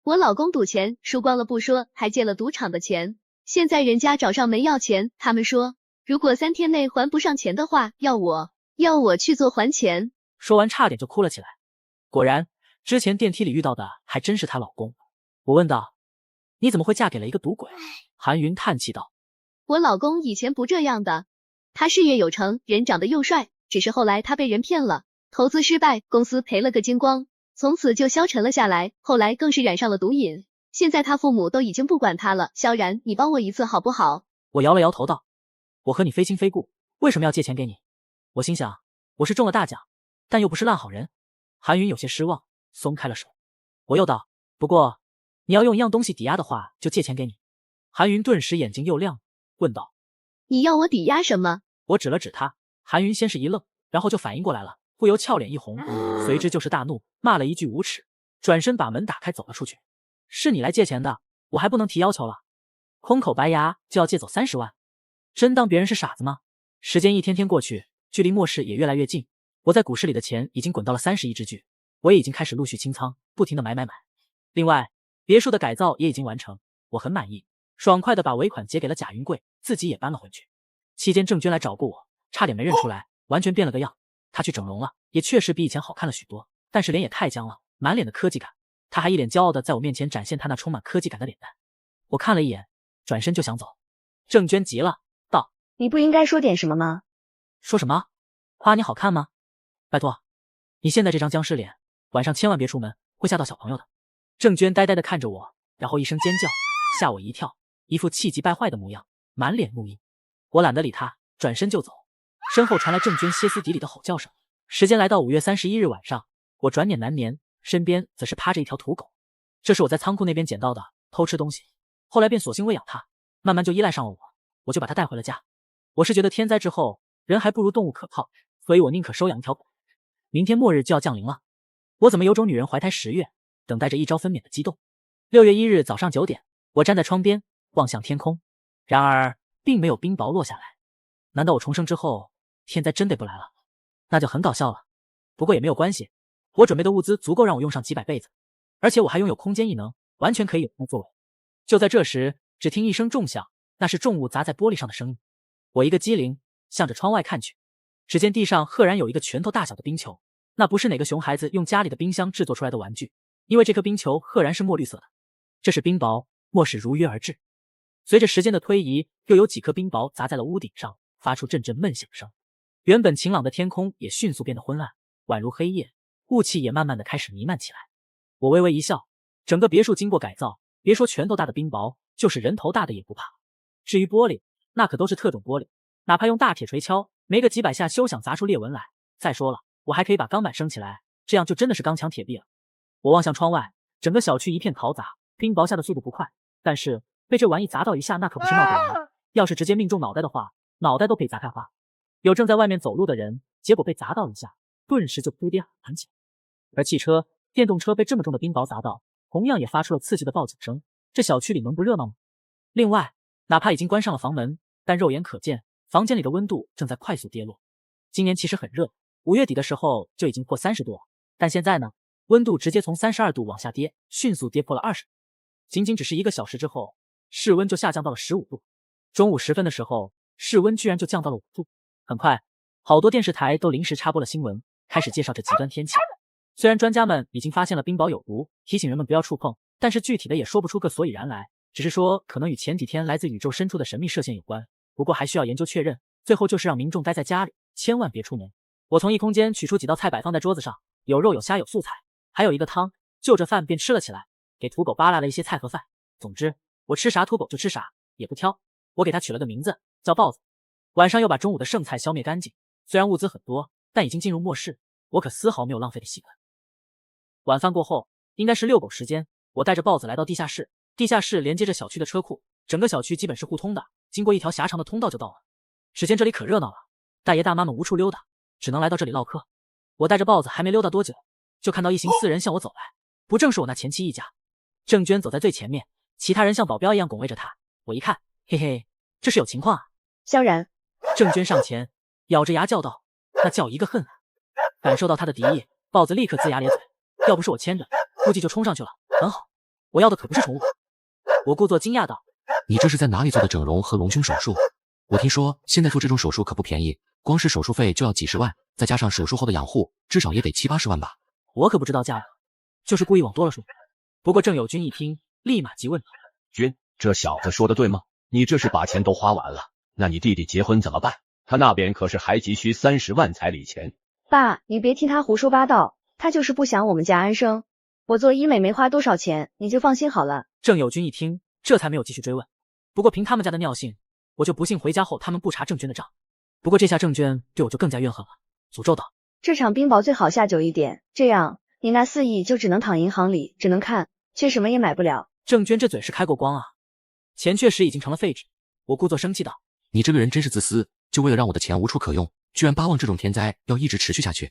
我老公赌钱输光了不说，还借了赌场的钱，现在人家找上门要钱，他们说如果3天内还不上钱的话，要我去做还钱。说完差点就哭了起来。果然，之前电梯里遇到的还真是她老公。我问道：你怎么会嫁给了一个赌鬼？韩云叹气道：我老公以前不这样的，他事业有成，人长得又帅，只是后来他被人骗了，投资失败，公司赔了个精光，从此就消沉了下来，后来更是染上了毒瘾，现在他父母都已经不管他了。萧然，你帮我一次好不好？我摇了摇头道：我和你非亲非故，为什么要借钱给你？我心想，我是中了大奖，但又不是烂好人。韩云有些失望，松开了手。我又道：不过你要用一样东西抵押的话，就借钱给你。韩云顿时眼睛又亮，问道：你要我抵押什么？我指了指他。韩云先是一愣，然后就反应过来了，不由俏脸一红，随之就是大怒，骂了一句无耻，转身把门打开走了出去。是你来借钱的，我还不能提要求了？空口白牙就要借走30万，真当别人是傻子吗？时间一天天过去，距离末世也越来越近，我在股市里的钱已经滚到了30亿之巨，我也已经开始陆续清仓，不停的买。另外，别墅的改造也已经完成，我很满意，爽快的把尾款结给了贾云贵，自己也搬了回去。期间郑娟来找过我，差点没认出来，完全变了个样。她去整容了，也确实比以前好看了许多，但是脸也太僵了，满脸的科技感。她还一脸骄傲的在我面前展现她那充满科技感的脸蛋。我看了一眼，转身就想走。郑娟急了，道：你不应该说点什么吗？说什么？夸你好看吗？拜托，你现在这张僵尸脸，晚上千万别出门，会吓到小朋友的。郑娟呆呆的看着我，然后一声尖叫，吓我一跳，一副气急败坏的模样，满脸怒意。我懒得理她，转身就走。身后传来郑娟歇斯底里的吼叫声。时间来到5月31日晚上，我转眼难眠，身边则是趴着一条土狗。这是我在仓库那边捡到的，偷吃东西，后来便索性喂养它，慢慢就依赖上了我，我就把它带回了家。我是觉得天灾之后，人还不如动物可靠，所以我宁可收养一条狗。明天末日就要降临了，我怎么有种女人怀胎10月，等待着一朝分娩的激动。6月1日早上9点，我站在窗边望向天空，然而并没有冰雹落下来。难道我重生之后天灾真得不来了？那就很搞笑了。不过也没有关系，我准备的物资足够让我用上几百辈子，而且我还拥有空间异能，完全可以有那作为。就在这时，只听一声重响，那是重物砸在玻璃上的声音。我一个机灵，向着窗外看去，只见地上赫然有一个拳头大小的冰球，那不是哪个熊孩子用家里的冰箱制作出来的玩具，因为这颗冰球赫然是墨绿色的。这是冰雹，末世如约而至。随着时间的推移，又有几颗冰雹砸在了屋顶上，发出阵阵闷响声。原本晴朗的天空也迅速变得昏暗，宛如黑夜，雾气也慢慢的开始弥漫起来。我微微一笑，整个别墅经过改造，别说拳头大的冰雹，就是人头大的也不怕。至于玻璃，那可都是特种玻璃，哪怕用大铁锤敲，没个几百下休想砸出裂纹来。再说了，我还可以把钢板升起来，这样就真的是钢墙铁壁了。我望向窗外，整个小区一片嘈杂，冰雹下的速度不快，但是被这玩意砸到一下，那可不是闹着玩。要是直接命中脑袋的话，脑袋都可以砸开花。有正在外面走路的人，结果被砸到一下，顿时就扑跌喊起。而汽车、电动车被这么重的冰雹砸到，同样也发出了刺激的报警声。这小区里能不热闹吗？另外，哪怕已经关上了房门，但肉眼可见，房间里的温度正在快速跌落。今年其实很热，5月底的时候就已经破30度了，但现在呢，温度直接从32度往下跌，迅速跌破了20度。仅仅只是1个小时之后，室温就下降到了15度。中午时分的时候，室温居然就降到了5度。很快，好多电视台都临时插播了新闻，开始介绍这极端天气。虽然专家们已经发现了冰雹有毒，提醒人们不要触碰，但是具体的也说不出个所以然来，只是说可能与前几天来自宇宙深处的神秘射线有关，不过还需要研究确认。最后就是让民众待在家里，千万别出门。我从异空间取出几道菜摆放在桌子上，有肉有虾有素菜，还有一个汤，就着饭便吃了起来，给土狗扒拉了一些菜和饭。总之我吃啥土狗就吃啥，也不挑。我给它取了个名字叫豹子。晚上又把中午的剩菜消灭干净，虽然物资很多，但已经进入末世，我可丝毫没有浪费的习惯。晚饭过后，应该是遛狗时间，我带着豹子来到地下室。地下室连接着小区的车库，整个小区基本是互通的，经过一条狭长的通道就到了。时间这里可热闹了，大爷大妈们无处溜达，只能来到这里唠嗑。我带着豹子还没溜达多久，就看到一行4人向我走来，不正是我那前妻一家。郑娟走在最前面，其他人像保镖一样拱卫着她。我一看，嘿嘿，这是有情况啊。萧然，郑娟上前咬着牙叫道，那叫一个恨啊！感受到她的敌意，豹子立刻龇牙咧嘴，要不是我牵着，估计就冲上去了。很好，我要的可不是宠物。我故作惊讶道，你这是在哪里做的整容和隆胸手术？我听说现在做这种手术可不便宜，光是手术费就要几十万，再加上手术后的养护，至少也得70、80万吧。我可不知道价格，就是故意往多了说。不过郑友军一听，立马急问，君，这小子说的对吗？你这是把钱都花完了，那你弟弟结婚怎么办？他那边可是还急需30万彩礼钱。爸，你别听他胡说八道，他就是不想我们家安生。我做医美没花多少钱，你就放心好了。郑友军一听，这才没有继续追问。不过凭他们家的尿性，我就不信回家后他们不查郑娟的账。不过这下郑娟对我就更加怨恨了，诅咒道，这场冰雹最好下久一点，这样你那4亿就只能躺银行里，只能看，却什么也买不了。郑娟这嘴是开过光啊，钱确实已经成了废纸。我故作生气道，你这个人真是自私，就为了让我的钱无处可用，居然巴望这种天灾要一直持续下去。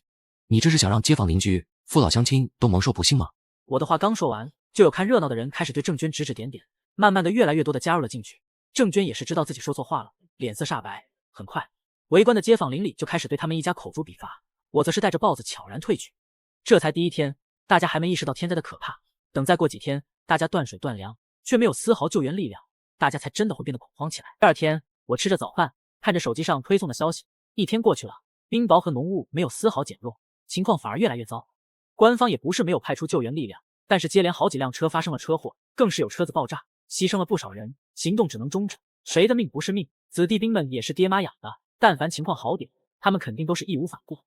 你这是想让街坊邻居、父老乡亲都蒙受不幸吗？我的话刚说完，就有看热闹的人开始对郑娟指指点点，慢慢的越来越多的加入了进去。郑娟也是知道自己说错话了，脸色煞白。很快围观的街坊邻里就开始对他们一家口诛笔伐，我则是带着豹子悄然退去。这才第一天，大家还没意识到天灾的可怕，等再过几天，大家断水断粮，却没有丝毫救援力量，大家才真的会变得恐慌起来。第二天，我吃着早饭，看着手机上推送的消息，一天过去了，冰雹和浓雾没有丝毫减弱，情况反而越来越糟。官方也不是没有派出救援力量，但是接连好几辆车发生了车祸，更是有车子爆炸，牺牲了不少人，行动只能终止。谁的命不是命？子弟兵们也是爹妈养的，但凡情况好点，他们肯定都是义无反顾。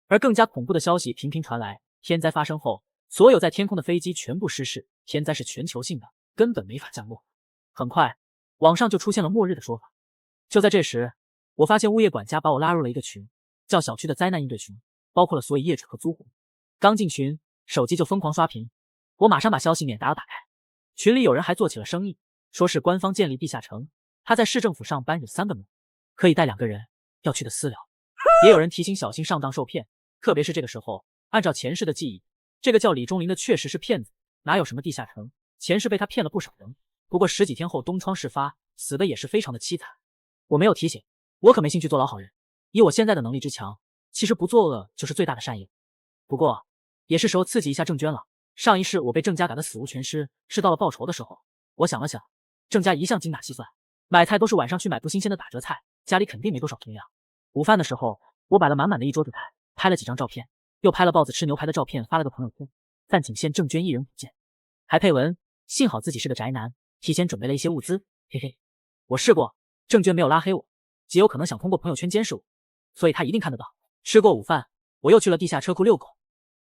而更加恐怖的消息频频传来，天灾发生后，所有在天空的飞机全部失事，天灾是全球性的，根本没法降落。很快，网上就出现了末日的说法。就在这时，我发现物业管家把我拉入了一个群，叫小区的灾难应对群，包括了所有业主和租户。刚进群，手机就疯狂刷屏，我马上把消息免打打开。群里有人还做起了生意，说是官方建立地下城，他在市政府上班有3个门，可以带2个人，要去的私聊。也有人提醒小心上当受骗，特别是这个时候，按照前世的记忆，这个叫李忠林的确实是骗子，哪有什么地下城，前世被他骗了不少人。不过10几天后东窗事发，死的也是非常的凄惨。我没有提醒，我可没兴趣做老好人，以我现在的能力之强，其实不作恶就是最大的善业。不过也是时候刺激一下郑娟了，上一世我被郑家打得死无全尸，是到了报仇的时候。我想了想，郑家一向精打细算，买菜都是晚上去买不新鲜的打折菜，家里肯定没多少存粮。午饭的时候，我摆了满满的一桌子菜，拍了几张照片，又拍了豹子吃牛排的照片发了个朋友圈，暂仅限郑娟1人5件，还配文幸好自己是个宅男，提前准备了一些物资，嘿嘿。我试过，郑娟没有拉黑我，极有可能想通过朋友圈监视我，所以她一定看得到。吃过午饭，我又去了地下车库遛狗。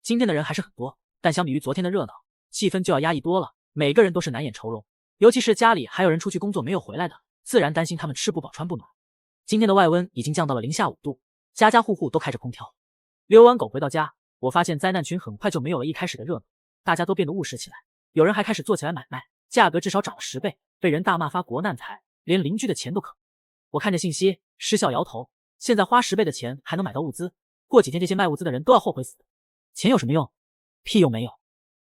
今天的人还是很多，但相比于昨天的热闹，气氛就要压抑多了，每个人都是难掩愁容，尤其是家里还有人出去工作没有回来的，自然担心他们吃不饱穿不暖。今天的外温已经降到了零下5度，家家户户都开着空调。遛完狗回到家，我发现灾难群很快就没有了一开始的热闹，大家都变得务实起来，有人还开始做起来买卖，价格至少涨了10倍，被人大骂发国难财，连邻居的钱都坑。我看着信息失笑摇头，现在花10倍的钱还能买到物资，过几天这些卖物资的人都要后悔死。钱有什么用？屁用没有。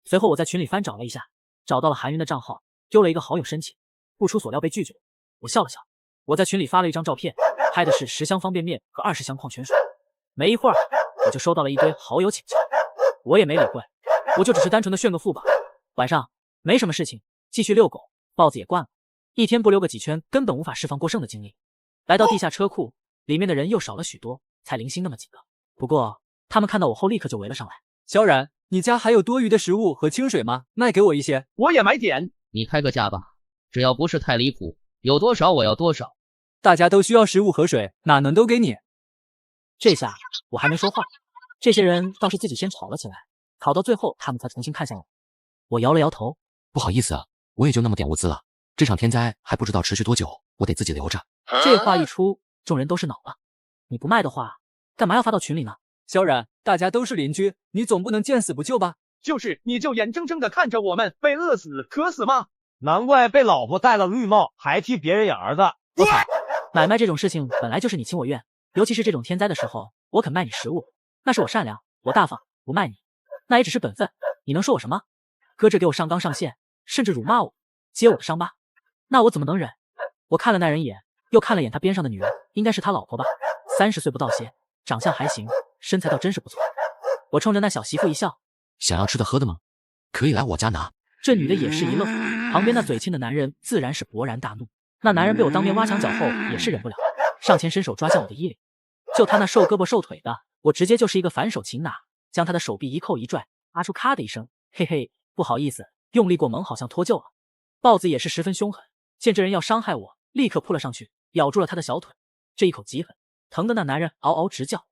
随后我在群里翻找了一下，找到了韩云的账号，丢了一个好友申请，不出所料被拒绝。我笑了笑，我在群里发了一张照片，拍的是10箱方便面和20箱矿泉水。没一会儿，我就收到了一堆好友请求，我也没理会，我就只是单纯的炫个富吧。晚上没什么事情，继续遛狗，豹子也惯了，一天不溜个几圈，根本无法释放过剩的精力。来到地下车库，里面的人又少了许多，才零星那么几个。不过他们看到我后立刻就围了上来。萧然，你家还有多余的食物和清水吗？卖给我一些，我也买点。你开个价吧，只要不是太离谱，有多少我要多少。大家都需要食物和水，哪能都给你？这下我还没说话，这些人倒是自己先吵了起来，吵到最后他们才重新看向我。我摇了摇头，不好意思啊，我也就那么点物资了，这场天灾还不知道持续多久，我得自己留着。这话一出，众人都是恼了。你不卖的话，干嘛要发到群里呢？萧然，大家都是邻居，你总不能见死不救吧？就是你就眼睁睁的看着我们被饿死渴死吗？难怪被老婆戴了绿帽，还替别人养儿子。我操！买卖这种事情本来就是你情我愿，尤其是这种天灾的时候，我肯卖你食物，那是我善良，我大方，不卖你，那也只是本分。你能说我什么？搁这给我上纲上线，甚至辱骂我，揭我的伤疤，那我怎么能忍？我看了那人一眼，又看了眼他边上的女人，应该是他老婆吧，30岁不到些，长相还行，身材倒真是不错。我冲着那小媳妇一笑，想要吃的喝的吗？可以来我家拿。这女的也是一愣，旁边那嘴亲的男人自然是勃然大怒。那男人被我当面挖墙脚后，也是忍不了，上前伸手抓向我的衣领。就他那瘦胳膊瘦腿的，我直接就是一个反手擒拿，将他的手臂一扣一拽，发出咔的一声，嘿嘿，不好意思，用力过猛，好像脱臼了。豹子也是十分凶狠，见这人要伤害我，立刻扑了上去，咬住了他的小腿。这一口极狠，疼的那男人嗷嗷直叫。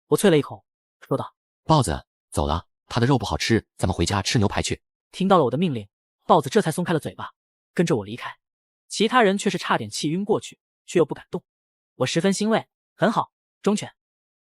我啐了一口，说道：豹子，走了，他的肉不好吃，咱们回家吃牛排去。听到了我的命令，豹子这才松开了嘴巴，跟着我离开。其他人却是差点气晕过去，却又不敢动。我十分欣慰，很好，忠犬。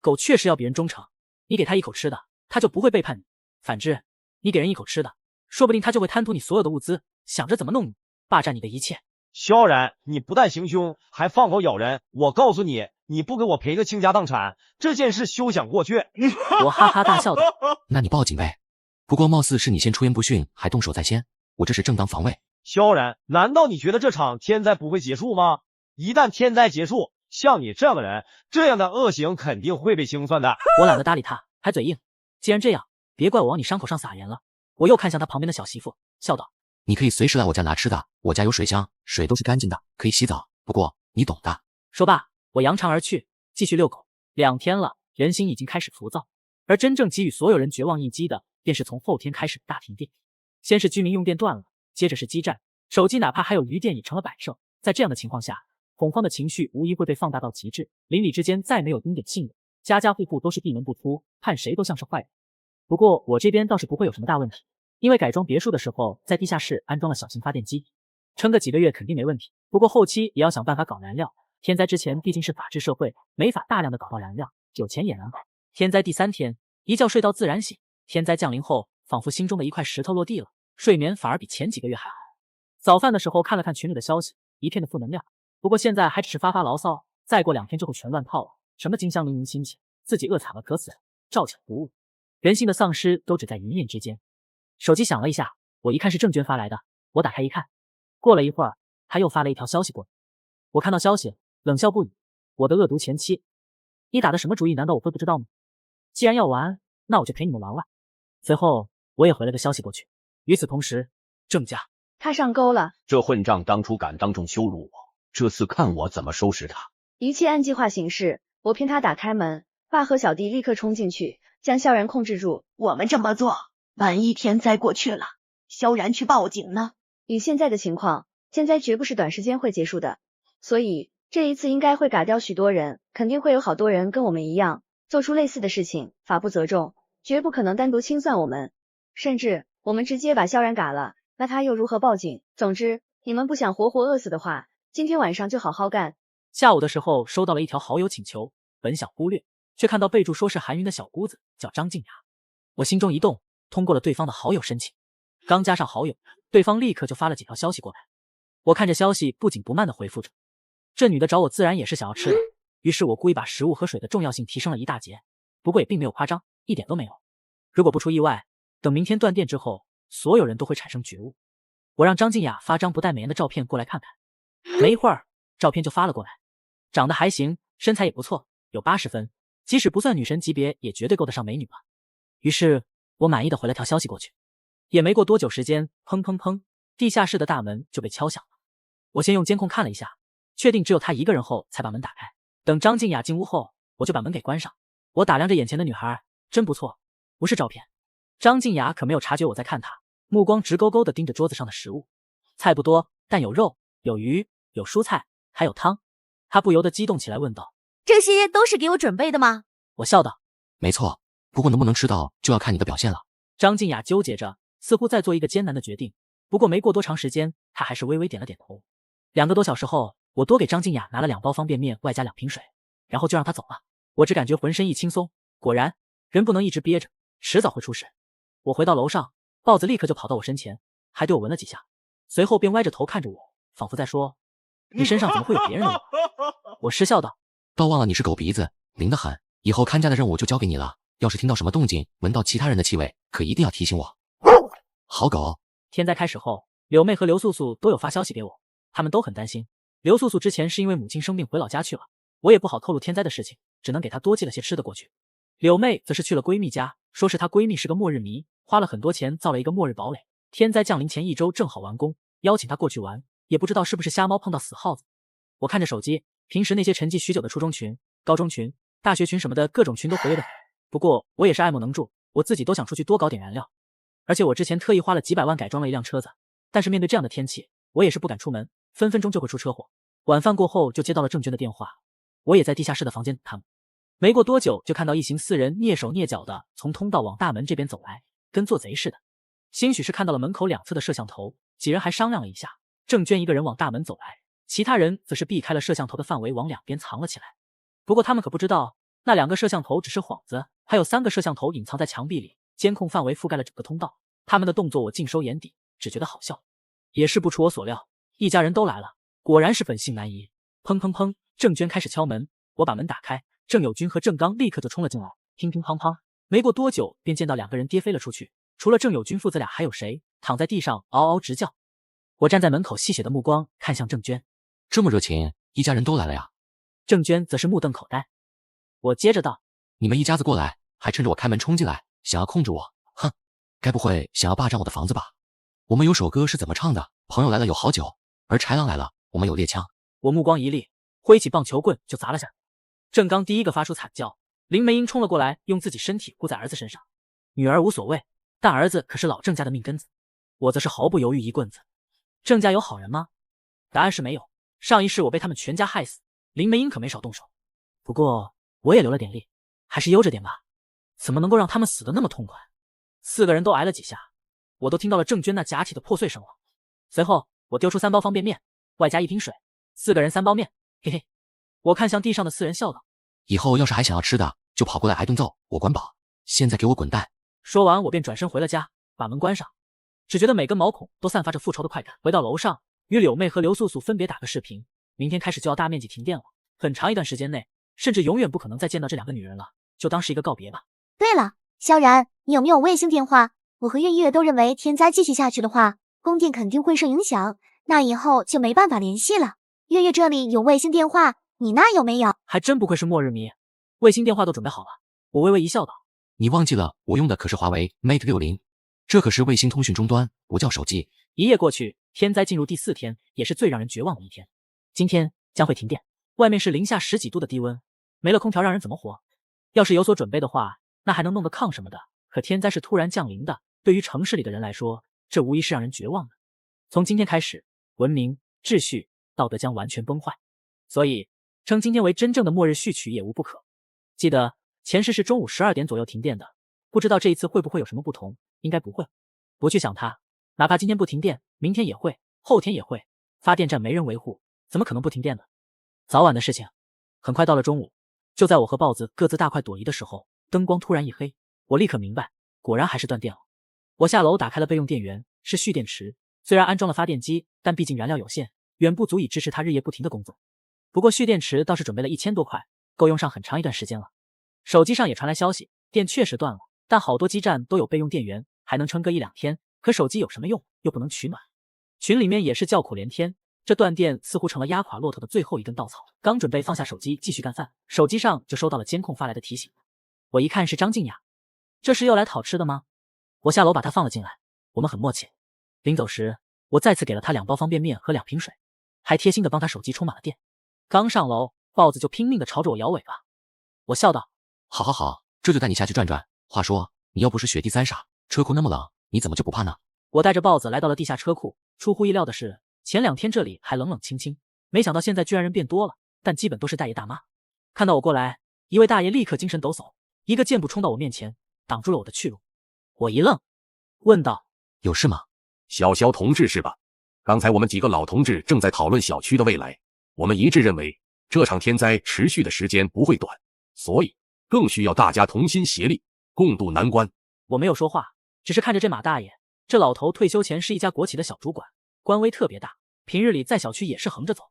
狗确实要比人忠诚，你给他一口吃的，他就不会背叛你；反之，你给人一口吃的，说不定他就会贪图你所有的物资，想着怎么弄你，霸占你的一切。萧然，你不但行凶，还放口咬人。我告诉你，你不给我赔个倾家荡产，这件事休想过去。我哈哈大笑道：那你报警呗。不过貌似是你先出言不逊，还动手在先，我这是正当防卫。萧然，难道你觉得这场天灾不会结束吗？一旦天灾结束，像你这样的人，这样的恶行肯定会被清算的。我懒得搭理他，还嘴硬。既然这样，别怪我往你伤口上撒盐了。我又看向他旁边的小媳妇，笑道：你可以随时来我家拿吃的，我家有水箱，水都是干净的，可以洗澡，不过你懂的。说罢，我扬长而去，继续遛狗。2天了，人心已经开始浮躁，而真正给予所有人绝望一击的，便是从后天开始的大停电。先是居民用电断了，接着是基站，手机哪怕还有余电也成了摆设。在这样的情况下，恐慌的情绪无疑会被放大到极致，邻里之间再没有丁点信任，家家户户都是闭门不出，看谁都像是坏人。不过我这边倒是不会有什么大问题，因为改装别墅的时候在地下室安装了小型发电机，撑个几个月肯定没问题。不过后期也要想办法搞燃料，天灾之前毕竟是法治社会，没法大量的搞到燃料，有钱也难搞。天灾第3天，一觉睡到自然醒，天灾降临后，仿佛心中的一块石头落地了，睡眠反而比前几个月还好。早饭的时候看了看群里的消息，一片的负能量。不过现在还只是发发牢骚，再过2天就会全乱套了。什么金香淋漓亲戚，自己饿惨了渴死了，照抢不误。人性的丧失都只在一念之间。手机响了一下，我一看是郑娟发来的，我打开一看，过了一会儿，他又发了一条消息过来。我看到消息，冷笑不语。我的恶毒前妻，你打的什么主意？难道我会不知道吗？既然要玩，那我就陪你们玩玩。随后我也回了个消息过去。与此同时，郑家他上钩了，这混账当初敢当众羞辱我，这次看我怎么收拾他。一切按计划行事。我骗他打开门，爸和小弟立刻冲进去，将萧然控制住。我们这么做，万一天灾过去了，萧然去报警呢？以现在的情况，天灾绝不是短时间会结束的，所以这一次应该会嘎掉许多人，肯定会有好多人跟我们一样做出类似的事情，法不责众，绝不可能单独清算我们。甚至我们直接把萧然嘎了，那他又如何报警？总之，你们不想活活饿死的话，今天晚上就好好干。下午的时候收到了一条好友请求，本想忽略，却看到备注说是韩云的小姑子，叫张静雅。我心中一动，通过了对方的好友申请。刚加上好友，对方立刻就发了几条消息过来。我看着消息不紧不慢的回复着，这女的找我自然也是想要吃的，于是我故意把食物和水的重要性提升了一大截，不过也并没有夸张，一点都没有。如果不出意外，等明天断电之后，所有人都会产生觉悟。我让张静雅发张不带美颜的照片过来看看，没一会儿照片就发了过来，长得还行，身材也不错，有80分，即使不算女神级别也绝对够得上美女了。于是我满意的回了条消息过去。也没过多久时间，砰砰砰，地下室的大门就被敲响了。我先用监控看了一下，确定只有他一个人后才把门打开。等张静雅进屋后，我就把门给关上，我打量着眼前的女孩，真不错，不是照片。张静雅可没有察觉我在看她，目光直勾勾地盯着桌子上的食物。菜不多，但有肉，有鱼，有蔬菜，还有汤。她不由得激动起来，问道：“这些都是给我准备的吗？”我笑道：“没错，不过能不能吃到就要看你的表现了。”张静雅纠结着，似乎在做一个艰难的决定。不过没过多长时间，她还是微微点了点头。2个多小时后，我多给张静雅拿了2包方便面，外加2瓶水，然后就让她走了。我只感觉浑身一轻松，果然，人不能一直憋着，迟早会出事。我回到楼上，豹子立刻就跑到我身前，还对我闻了几下，随后便歪着头看着我，仿佛在说：“你身上怎么会有别人的味？”我失笑道：“倒忘了你是狗鼻子，灵得很，以后看家的任务就交给你了。要是听到什么动静，闻到其他人的气味，可一定要提醒我。”好狗。天灾开始后，柳妹和刘素素都有发消息给我，他们都很担心。刘素素之前是因为母亲生病回老家去了，我也不好透露天灾的事情，只能给她多寄了些吃的过去。柳妹则是去了闺蜜家，说是她闺蜜是个末日迷，花了很多钱造了一个末日堡垒，天灾降临前1周正好完工，邀请她过去玩，也不知道是不是瞎猫碰到死耗子。我看着手机，平时那些沉寂许久的初中群、高中群、大学群什么的各种群都活跃的很。不过我也是爱莫能助，我自己都想出去多搞点燃料。而且我之前特意花了几百万改装了一辆车子，但是面对这样的天气，我也是不敢出门，分分钟就会出车祸。晚饭过后就接到了郑娟的电话，我也在地下室的房间等他们。没过多久就看到一行4人蹑手蹑脚的从通道往大门这边走来，跟做贼似的。兴许是看到了门口2侧的摄像头，几人还商量了一下，郑娟一个人往大门走来，其他人则是避开了摄像头的范围往2边藏了起来。不过他们可不知道，那2个摄像头只是幌子，还有3个摄像头隐藏在墙壁里，监控范围覆盖了整个通道。他们的动作我尽收眼底，只觉得好笑。也是不出我所料，一家人都来了，果然是本性难移。砰砰砰，郑娟开始敲门，我把门打开，郑友军和郑刚立刻就冲了进来，乒乒乓乓，没过多久便见到2个人跌飞了出去，除了郑友军父子俩还有谁？躺在地上嗷嗷直叫。我站在门口，戏谑的目光看向郑娟，这么热情，一家人都来了呀？郑娟则是目瞪口呆。我接着道：“你们一家子过来，还趁着我开门冲进来，想要控制我，哼，该不会想要霸占我的房子吧？我们有首歌是怎么唱的？朋友来了有好酒，而豺狼来了我们有猎枪。”我目光一厉，挥起棒球棍就砸了下来。郑刚第一个发出惨叫，林梅英冲了过来，用自己身体护在儿子身上。女儿无所谓，但儿子可是老郑家的命根子。我则是毫不犹豫一棍子。郑家有好人吗？答案是没有。上一世我被他们全家害死，林梅英可没少动手。不过我也留了点力，还是悠着点吧。怎么能够让他们死得那么痛快？4个人都挨了几下，我都听到了郑娟那假体的破碎声了。随后我丢出3包方便面，外加1瓶水，4个人3包面，嘿嘿。我看向地上的4人笑道：“以后要是还想要吃的，就跑过来挨顿揍，我管饱。现在给我滚蛋！”说完我便转身回了家，把门关上，只觉得每根毛孔都散发着复仇的快感。回到楼上，与柳妹和刘素素分别打个视频。明天开始就要大面积停电了，很长一段时间内，甚至永远不可能再见到这2个女人了，就当是一个告别吧。对了，萧然，你有没有卫星电话？我和月月都认为天灾继续下去的话，供电肯定会受影响，那以后就没办法联系了。月月这里有卫星电话，你那有没有？还真不愧是末日迷，卫星电话都准备好了。我微微一笑道：“你忘记了，我用的可是华为 Mate 60，这可是卫星通讯终端，不叫手机。”一夜过去，天灾进入第4天，也是最让人绝望的一天。今天将会停电，外面是零下10几度的低温，没了空调让人怎么活？要是有所准备的话，那还能弄个炕什么的。可天灾是突然降临的，对于城市里的人来说，这无疑是让人绝望的。从今天开始，文明、秩序、道德将完全崩坏，所以称今天为真正的末日序曲也无不可。记得前世是中午12点左右停电的，不知道这一次会不会有什么不同，应该不会。不去想它，哪怕今天不停电，明天也会，后天也会。发电站没人维护，怎么可能不停电呢？早晚的事情。很快到了中午，就在我和豹子各自大快朵颐的时候，灯光突然一黑，我立刻明白，果然还是断电了。我下楼打开了备用电源，是蓄电池，虽然安装了发电机，但毕竟燃料有限，远不足以支持它日夜不停的工作。不过蓄电池倒是准备了1000多块，够用上很长一段时间了。手机上也传来消息，电确实断了，但好多基站都有备用电源，还能撑个1-2天。可手机有什么用，又不能取暖。群里面也是叫苦连天，这断电似乎成了压垮骆驼的最后一根稻草。刚准备放下手机继续干饭，手机上就收到了监控发来的提醒。我一看是张静雅，这是又来讨吃的吗？我下楼把她放了进来，我们很默契。临走时，我再次给了她2包方便面和2瓶水，还贴心的帮她手机充满了电。刚上楼，豹子就拼命的朝着我摇尾巴。我笑道：“好好好，这就带你下去转转。话说，你要不是雪地3傻，车库那么冷，你怎么就不怕呢？我带着豹子来到了地下车库，出乎意料的是，前2天这里还冷冷清清，没想到现在居然人变多了，但基本都是大爷大妈。看到我过来，一位大爷立刻精神抖擞，一个箭步冲到我面前，挡住了我的去路。我一愣，问道：“有事吗？”小肖同志是吧？刚才我们几个老同志正在讨论小区的未来，我们一致认为这场天灾持续的时间不会短，所以更需要大家同心协力，共度难关。我没有说话，只是看着这马大爷。这老头退休前是一家国企的小主管，官威特别大，平日里在小区也是横着走。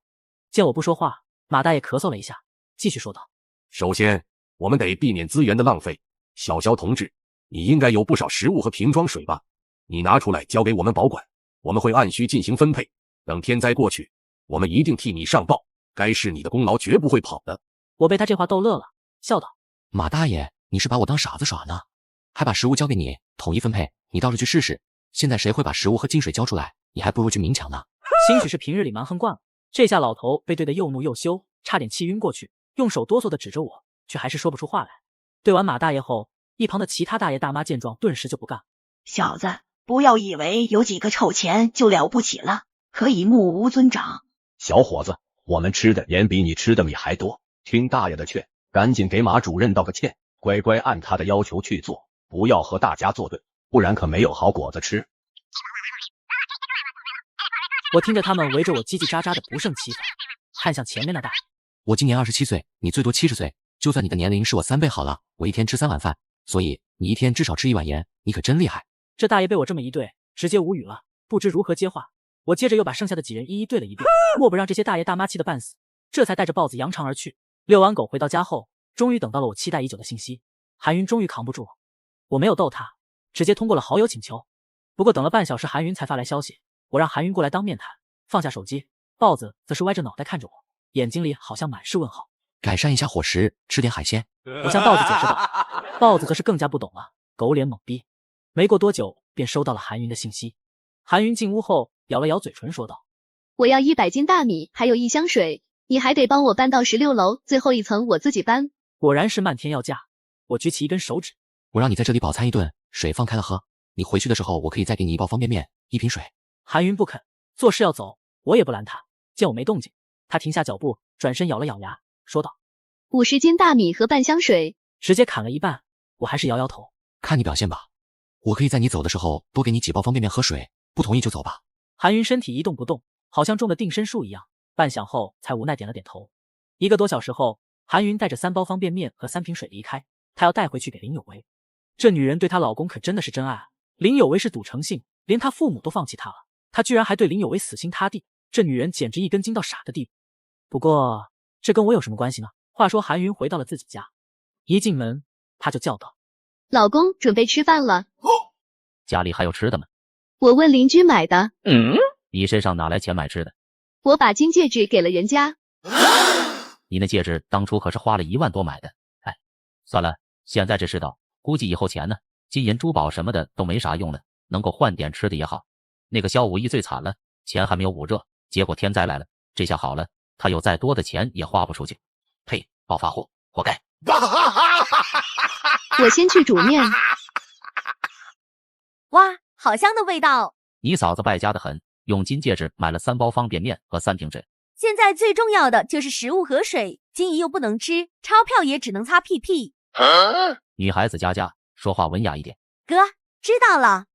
见我不说话，马大爷咳嗽了一下，继续说道：“首先，我们得避免资源的浪费。小肖同志，你应该有不少食物和瓶装水吧？你拿出来交给我们保管，我们会按需进行分配。等天灾过去，我们一定替你上报，该是你的功劳绝不会跑的。”我被他这话逗乐了，笑道：“马大爷，你是把我当傻子耍呢？还把食物交给你，统一分配，你倒是去试试。现在谁会把食物和净水交出来？你还不如去明抢呢。”兴许是平日里蛮横惯了，这下老头被对得又怒又羞，差点气晕过去，用手哆嗦的指着我，却还是说不出话来。对完马大爷后，一旁的其他大爷大妈见状，顿时就不干：“小子，不要以为有几个臭钱就了不起了，可以目无尊长。小伙子，我们吃的盐比你吃的米还多，听大爷的劝，赶紧给马主任道个歉，乖乖按他的要求去做，不要和大家作对，不然可没有好果子吃。”我听着他们围着我叽叽喳喳的不胜其烦，看向前面那大爷：“我今年27岁，你最多70岁，就算你的年龄是我3倍好了，我一天吃3碗饭，所以你一天至少吃1碗盐，你可真厉害。”这大爷被我这么一对，直接无语了，不知如何接话。我接着又把剩下的几人一一对了一遍，莫不让这些大爷大妈气得半死，这才带着豹子扬长而去。遛完狗回到家后，终于等到了我期待已久的信息。韩云终于扛不住了，我没有逗他，直接通过了好友请求。不过等了半小时，韩云才发来消息，我让韩云过来当面谈。放下手机，豹子则是歪着脑袋看着我，眼睛里好像满是问号。改善一下伙食，吃点海鲜。我向豹子解释道，豹子则是更加不懂了，狗脸懵逼。没过多久，便收到了韩云的信息。韩云进屋后，咬了咬嘴唇，说道：“我要100斤大米，还有1箱水，你还得帮我搬到16楼，最后一层我自己搬。”果然是漫天要价。我举起一根手指：“我让你在这里饱餐一顿，水放开了喝。你回去的时候，我可以再给你1包方便面，1瓶水。”韩云不肯，做事要走，我也不拦他。见我没动静，他停下脚步，转身咬了咬牙，说道：“50斤大米和半箱水。”直接砍了一半。我还是摇摇头：“看你表现吧，我可以在你走的时候多给你几包方便面和水，不同意就走吧。”韩云身体一动不动，好像中了定身术一样，半晌后才无奈点了点头。1个多小时后，韩云带着3包方便面和3瓶水离开，她要带回去给林有为。这女人对她老公可真的是真爱啊！林有为是赌成性，连她父母都放弃她了，她居然还对林有为死心塌地，这女人简直一根筋到傻的地步。不过这跟我有什么关系呢？话说韩云回到了自己家，一进门她就叫道：“老公，准备吃饭了。”家里还有吃的吗？我问邻居买的。你身上哪来钱买吃的？我把金戒指给了人家。你那戒指当初可是花了1万多买的。哎，算了，现在这世道，估计以后钱呢，金银珠宝什么的都没啥用了，能够换点吃的也好。那个萧武义最惨了，钱还没有捂热，结果天灾来了，这下好了，他有再多的钱也花不出去。呸，暴发户，活该。我先去煮面。哇，好香的味道！你嫂子败家的很，用金戒指买了3包方便面和3瓶水。现在最重要的就是食物和水，金银又不能吃，钞票也只能擦屁屁。女孩子家家，说话文雅一点。哥，知道了。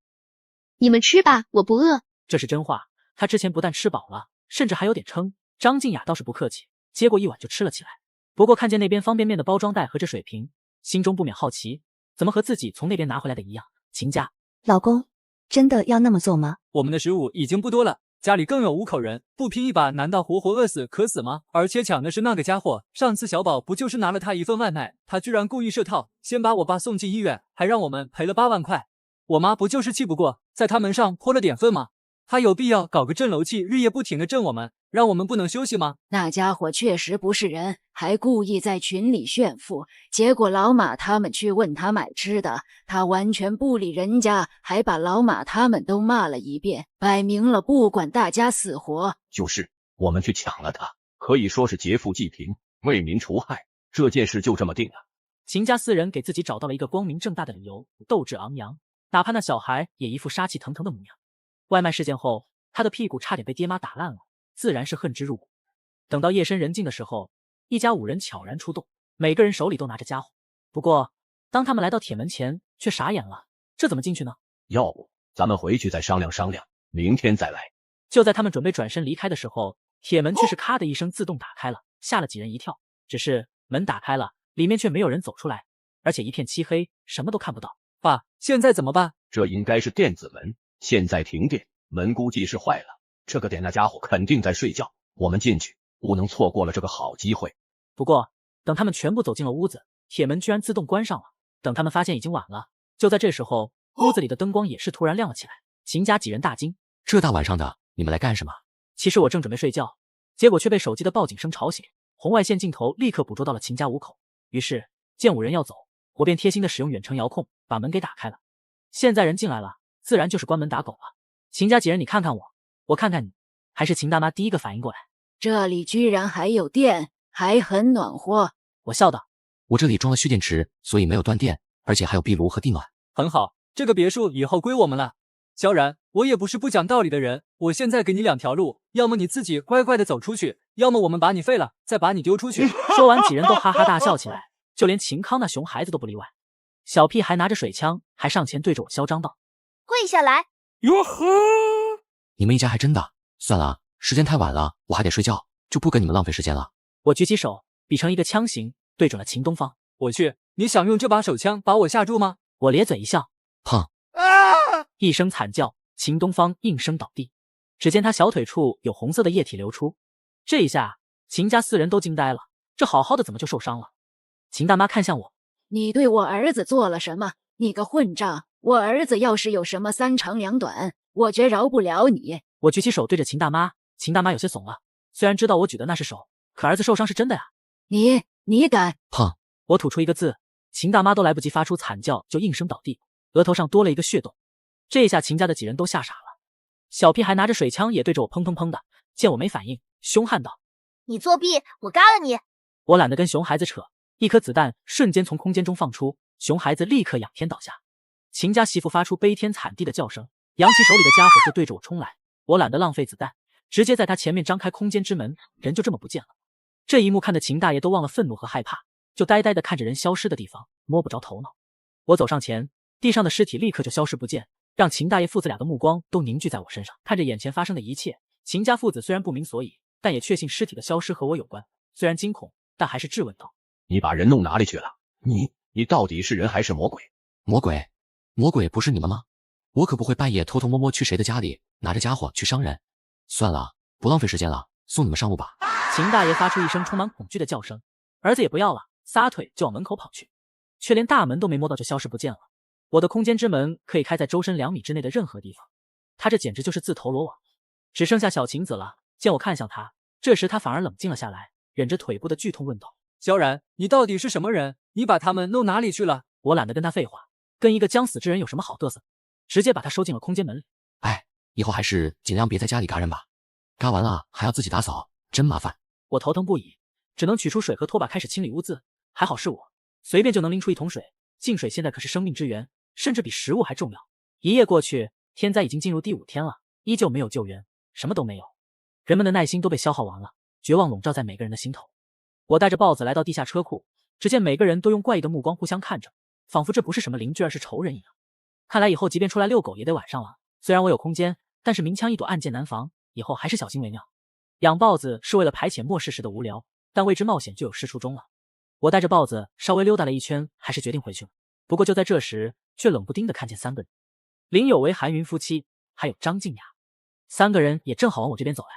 你们吃吧，我不饿。这是真话，他之前不但吃饱了，甚至还有点撑。张静雅倒是不客气，接过1碗就吃了起来。不过看见那边方便面的包装袋和这水瓶，心中不免好奇，怎么和自己从那边拿回来的一样。秦家，老公，真的要那么做吗？我们的食物已经不多了，家里更有5口人，不拼一把难道活活饿死渴死吗？而且抢的是那个家伙，上次小宝不就是拿了他1份外卖，他居然故意设套，先把我爸送进医院，还让我们赔了8万块。我妈不就是气不过，在他门上泼了点粪吗？他有必要搞个镇楼器，日夜不停的震我们，让我们不能休息吗？那家伙确实不是人，还故意在群里炫富，结果老马他们去问他买吃的，他完全不理人家，还把老马他们都骂了一遍，摆明了不管大家死活。就是我们去抢了他，可以说是劫富济贫，为民除害，这件事就这么定了。秦家四人给自己找到了一个光明正大的理由，斗志昂扬，哪怕那小孩也一副杀气腾腾的模样。外卖事件后，他的屁股差点被爹妈打烂了，自然是恨之入骨。等到夜深人静的时候，一家5人悄然出动，每个人手里都拿着家伙。不过，当他们来到铁门前，却傻眼了，这怎么进去呢？要不咱们回去再商量商量，明天再来。就在他们准备转身离开的时候，铁门却是咔的一声自动打开了，吓了几人一跳。只是门打开了，里面却没有人走出来，而且一片漆黑，什么都看不到。爸，现在怎么办？这应该是电子门，现在停电，门估计是坏了。这个点那家伙肯定在睡觉，我们进去，不能错过了这个好机会。不过，等他们全部走进了屋子，铁门居然自动关上了。等他们发现已经晚了，就在这时候，屋子里的灯光也是突然亮了起来。秦家几人大惊，这大晚上的，你们来干什么？其实我正准备睡觉，结果却被手机的报警声吵醒。红外线镜头立刻捕捉到了秦家5口，于是见5人要走，我便贴心的使用远程遥控把门给打开了。现在人进来了，自然就是关门打狗了。秦家几人，你看看我，我看看你，还是秦大妈第一个反应过来。这里居然还有电，还很暖和。我笑道，我这里装了蓄电池，所以没有断电，而且还有壁炉和地暖。很好，这个别墅以后归我们了。萧然，我也不是不讲道理的人，我现在给你2条路，要么你自己乖乖的走出去，要么我们把你废了，再把你丢出去。说完，几人都哈哈大笑起来，就连秦康那熊孩子都不例外。小屁孩拿着水枪，还上前对着我嚣张道：“跪下来！”哟呵，你们一家还真的。算了，时间太晚了，我还得睡觉，就不跟你们浪费时间了。我举起手，比成一个枪形，对准了秦东方。我去，你想用这把手枪把我吓住吗？我咧嘴一笑，砰！一声惨叫，秦东方应声倒地。只见他小腿处有红色的液体流出，这一下秦家4人都惊呆了，这好好的怎么就受伤了？秦大妈看向我，你对我儿子做了什么？你个混账！我儿子要是有什么3长2短，我绝饶不了你！我举起手对着秦大妈，秦大妈有些怂了，虽然知道我举的那是手，可儿子受伤是真的呀。你敢！砰！我吐出一个字，秦大妈都来不及发出惨叫，就应声倒地，额头上多了一个血洞。这一下秦家的几人都吓傻了，小屁孩拿着水枪也对着我砰砰砰的，见我没反应，凶悍道：“你作弊，我嘎了你！”我懒得跟熊孩子扯，一颗子弹瞬间从空间中放出，熊孩子立刻仰天倒下。秦家媳妇发出悲天惨地的叫声，扬起手里的家伙就对着我冲来。我懒得浪费子弹，直接在他前面张开空间之门，人就这么不见了。这一幕看得秦大爷都忘了愤怒和害怕，就呆呆地看着人消失的地方，摸不着头脑。我走上前，地上的尸体立刻就消失不见，让秦大爷父子俩的目光都凝聚在我身上。看着眼前发生的一切，秦家父子虽然不明所以，但也确信尸体的消失和我有关。虽然惊恐，但还是质问道：“你把人弄哪里去了？你到底是人还是魔鬼？”魔鬼不是你们吗？我可不会半夜偷偷摸摸去谁的家里拿着家伙去伤人。算了，不浪费时间了，送你们上路吧。秦大爷发出一声充满恐惧的叫声，儿子也不要了，撒腿就往门口跑去，却连大门都没摸到就消失不见了。我的空间之门可以开在周身2米之内的任何地方，他这简直就是自投罗网。只剩下小晴子了，见我看向他，这时他反而冷静了下来，忍着腿部的剧痛问道：“萧然，你到底是什么人？你把他们弄哪里去了？”我懒得跟他废话，跟一个将死之人有什么好嘚瑟，直接把他收进了空间门里。以后还是尽量别在家里嘎人吧，嘎完了还要自己打扫，真麻烦。我头疼不已，只能取出水和拖把开始清理屋子。还好是我，随便就能拎出1桶水。净水现在可是生命之源，甚至比食物还重要。1夜过去，天灾已经进入第5天了，依旧没有救援，什么都没有。人们的耐心都被消耗完了，绝望笼罩在每个人的心头。我带着豹子来到地下车库，只见每个人都用怪异的目光互相看着，仿佛这不是什么邻居而是仇人一样。看来以后即便出来遛狗也得晚上了。虽然我有空间，但是明枪易躲暗箭难防，以后还是小心为妙。养豹子是为了排遣末世时的无聊，但为之冒险就有失初衷了。我带着豹子稍微溜达了一圈，还是决定回去了。不过就在这时，却冷不丁的看见3个人，林有为、韩云夫妻，还有张静雅，3个人也正好往我这边走来。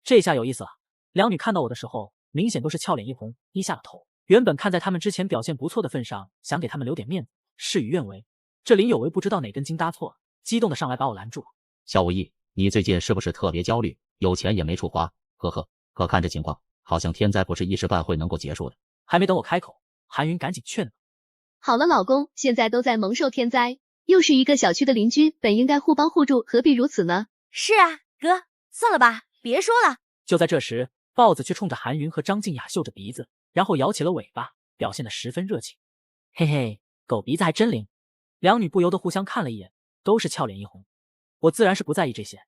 这下有意思了，两女看到我的时候，明显都是俏脸一红，低下了头。原本看在他们之前表现不错的份上，想给他们留点面子，事与愿违。这林有为不知道哪根筋搭错了，激动的上来把我拦住了。肖无义，你最近是不是特别焦虑？有钱也没处花，呵呵。可看这情况，好像天灾不是一时半会能够结束的。还没等我开口，韩云赶紧劝道：“好了，老公，现在都在蒙受天灾，又是一个小区的邻居，本应该互帮互助，何必如此呢？”是啊，哥，算了吧，别说了。就在这时，豹子却冲着韩云和张静雅嗅着鼻子，然后摇起了尾巴，表现得十分热情。嘿嘿，狗鼻子还真灵。两女不由得互相看了一眼，都是俏脸一红。我自然是不在意这些，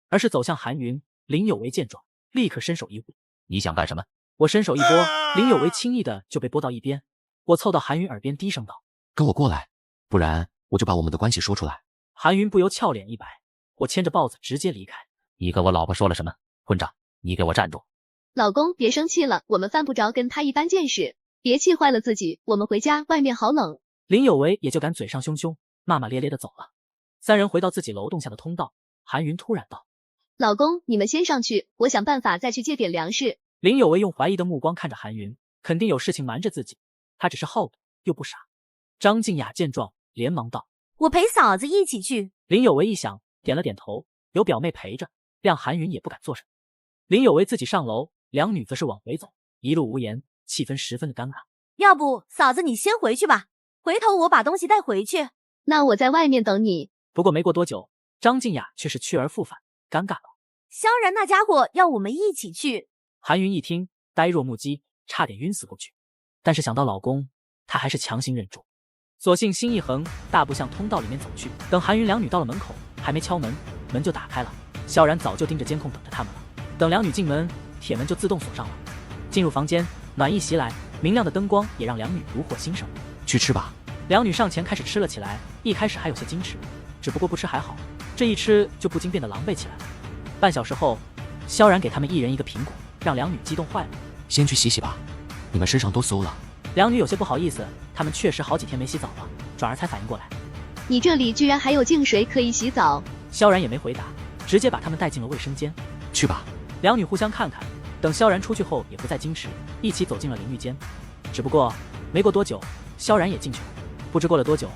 而是走向韩云。林有为见状，立刻伸手一握。你想干什么？我伸手一拨，林有为轻易的就被拨到一边。我凑到韩云耳边低声道：“跟我过来，不然我就把我们的关系说出来。”韩云不由俏脸一白，我牵着豹子直接离开。你跟我老婆说了什么？混账！你给我站住！老公，别生气了，我们犯不着跟他一般见识，别气坏了自己。我们回家，外面好冷。林有为也就敢嘴上凶凶，骂骂咧咧的走了。三人回到自己楼栋下的通道，韩云突然道：“老公，你们先上去，我想办法再去借点粮食。”林有为用怀疑的目光看着韩云，肯定有事情瞒着自己，他只是好赌又不傻。张静雅见状，连忙道：“我陪嫂子一起去。”林有为一想，点了点头，有表妹陪着，让韩云也不敢做什么。林有为自己上楼，两女则是往回走，一路无言，气氛十分的尴尬。要不嫂子你先回去吧，回头我把东西带回去。那我在外面等你。不过没过多久，张静雅却是去而复返，尴尬了。萧然那家伙要我们一起去。韩云一听，呆若木鸡，差点晕死过去。但是想到老公，她还是强行忍住，索性心一横，大步向通道里面走去。等韩云两女到了门口，还没敲门，门就打开了。萧然早就盯着监控等着他们了。等两女进门，铁门就自动锁上了。进入房间，暖意袭来，明亮的灯光也让两女如获新生。去吃吧。两女上前开始吃了起来，一开始还有些矜持，只不过不吃还好，这一吃就不禁变得狼狈起来了。半小时后，萧然给他们一人一个苹果，让两女激动坏了。先去洗洗吧，你们身上都馊了。两女有些不好意思，她们确实好几天没洗澡了，转而才反应过来。你这里居然还有净水可以洗澡。萧然也没回答，直接把他们带进了卫生间。去吧。两女互相看看，等萧然出去后也不再矜持，一起走进了淋浴间。只不过没过多久，萧然也进去了。不知过了多久，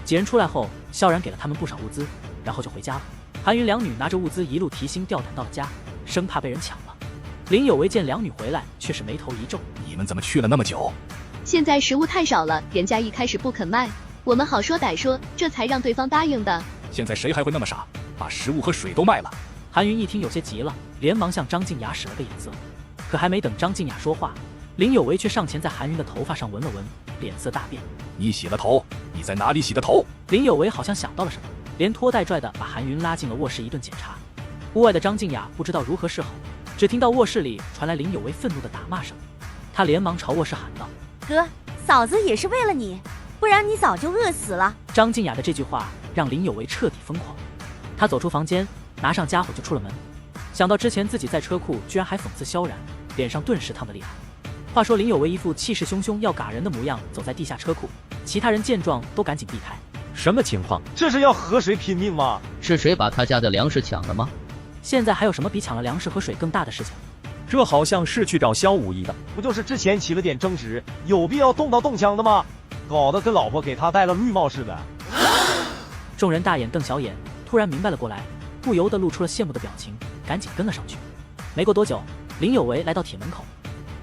几人出来后，萧然给了他们不少物资，然后就回家了。韩云两女拿着物资一路提心吊胆到了家，生怕被人抢了。林有为见两女回来，却是眉头一皱：“你们怎么去了那么久？”现在食物太少了，人家一开始不肯卖，我们好说歹说，这才让对方答应的。现在谁还会那么傻，把食物和水都卖了？韩云一听有些急了，连忙向张静雅使了个眼色。可还没等张静雅说话，林有为却上前在韩云的头发上闻了闻，脸色大变。你洗了头？你在哪里洗的头？林有为好像想到了什么，连拖带拽的把韩云拉进了卧室一顿检查。屋外的张静雅不知道如何是好，只听到卧室里传来林有为愤怒的打骂声。他连忙朝卧室喊道：“哥，嫂子也是为了你，不然你早就饿死了。”张静雅的这句话让林有为彻底疯狂。他走出房间，拿上家伙就出了门。想到之前自己在车库居然还讽刺萧然，脸上顿时烫得厉害。话说林有为一副气势汹汹要嘎人的模样走在地下车库，其他人见状都赶紧避开。什么情况？这是要和谁拼命吗？是谁把他家的粮食抢了吗？现在还有什么比抢了粮食和水更大的事情？这好像是去找萧无疑的，不就是之前起了点争执，有必要动刀动枪的吗？搞得跟老婆给他戴了绿帽似的。众人大眼瞪小眼，突然明白了过来，不由得露出了羡慕的表情，赶紧跟了上去。没过多久，林有为来到铁门口，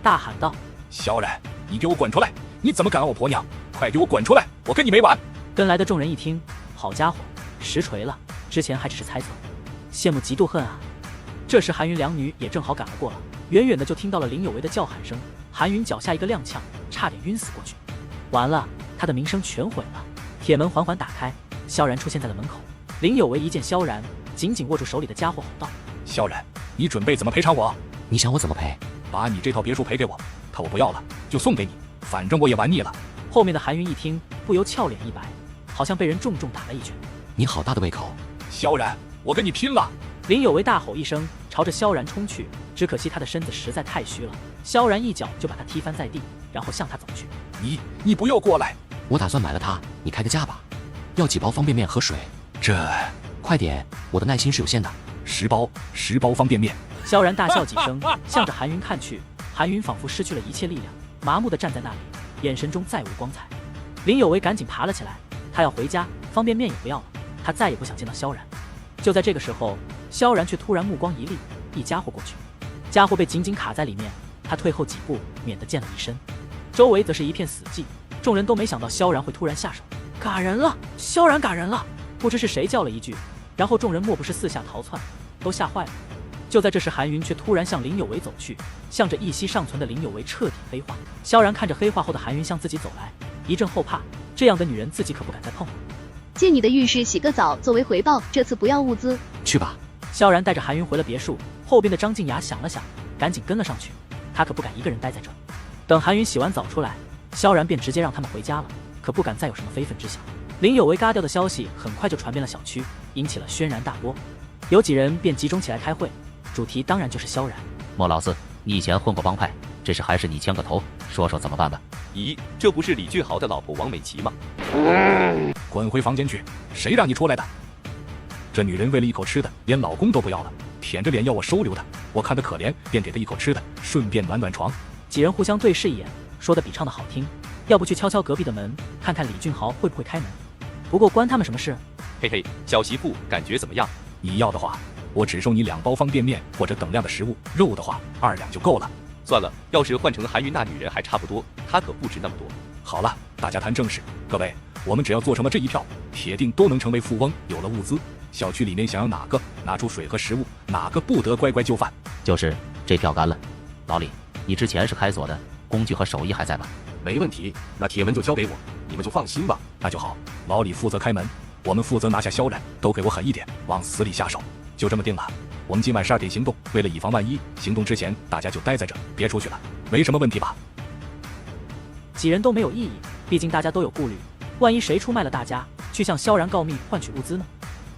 大喊道：“萧然，你给我滚出来！你怎么敢按我婆娘？快给我滚出来！我跟你没完！”跟来的众人一听，好家伙，实锤了！之前还只是猜测，羡慕嫉妒恨啊！这时韩云两女也正好赶了过来，远远的就听到了林有为的叫喊声。韩云脚下一个踉跄，差点晕死过去。完了，他的名声全毁了。铁门缓缓打开，萧然出现在了门口。林有为一见萧然，紧紧握住手里的家伙，吼道：“萧然，你准备怎么赔偿我？你想我怎么赔？把你这套别墅赔给我，他我不要了，就送给你，反正我也玩腻了。”后面的韩云一听，不由俏脸一白，好像被人重重打了一拳。你好大的胃口！萧然，我跟你拼了！林有为大吼一声，朝着萧然冲去，只可惜他的身子实在太虚了，萧然一脚就把他踢翻在地，然后向他走去。你不要过来！我打算买了它，你开个价吧。要几包方便面和水？这快点，我的耐心是有限的。10包方便面。萧然大笑几声，向着韩云看去。韩云仿佛失去了一切力量，麻木地站在那里，眼神中再无光彩。林有为赶紧爬了起来，他要回家，方便面也不要了，他再也不想见到萧然。就在这个时候，萧然却突然目光一立，一家伙过去，家伙被紧紧卡在里面，他退后几步，免得溅了一身。周围则是一片死寂，众人都没想到萧然会突然下手，嘎人了！萧然嘎人了！不知是谁叫了一句，然后众人莫不是四下逃窜，都吓坏了。就在这时，韩云却突然向林有为走去，向着一息尚存的林有为彻底黑化。萧然看着黑化后的韩云向自己走来，一阵后怕，这样的女人自己可不敢再碰了。借你的浴室洗个澡作为回报，这次不要物资。去吧。萧然带着韩云回了别墅，后边的张静雅想了想，赶紧跟了上去。她可不敢一个人待在这。等韩云洗完澡出来，萧然便直接让他们回家了，可不敢再有什么非分之想。林有为嘎掉的消息很快就传遍了小区，引起了轩然大波。有几人便集中起来开会，主题当然就是萧然。莫老四，你以前混过帮派，这事还是你牵个头，说说怎么办吧。咦，这不是李俊豪的老婆王美琪吗？滚回房间去！谁让你出来的？这女人为了一口吃的，连老公都不要了，舔着脸要我收留她。我看她可怜，便给她一口吃的，顺便暖暖床。几人互相对视一眼，说的比唱的好听。要不去敲敲隔壁的门，看看李俊豪会不会开门？不过关他们什么事？嘿嘿，小媳妇感觉怎么样？你要的话，我只收你2包方便面或者等量的食物，肉的话2两就够了。算了，要是换成韩云那女人还差不多，她可不值那么多。好了，大家谈正事。各位，我们只要做成了这一票，铁定都能成为富翁。有了物资，小区里面想要哪个拿出水和食物，哪个不得乖乖就范。就是这票干了。老李，你之前是开锁的，工具和手艺还在吧？没问题，那铁门就交给我，你们就放心吧。那就好，老李负责开门，我们负责拿下萧然，都给我狠一点，往死里下手。就这么定了。我们今晚12点行动，为了以防万一，行动之前大家就待在这，别出去了，没什么问题吧？几人都没有异议，毕竟大家都有顾虑，万一谁出卖了大家，去向萧然告密换取物资呢？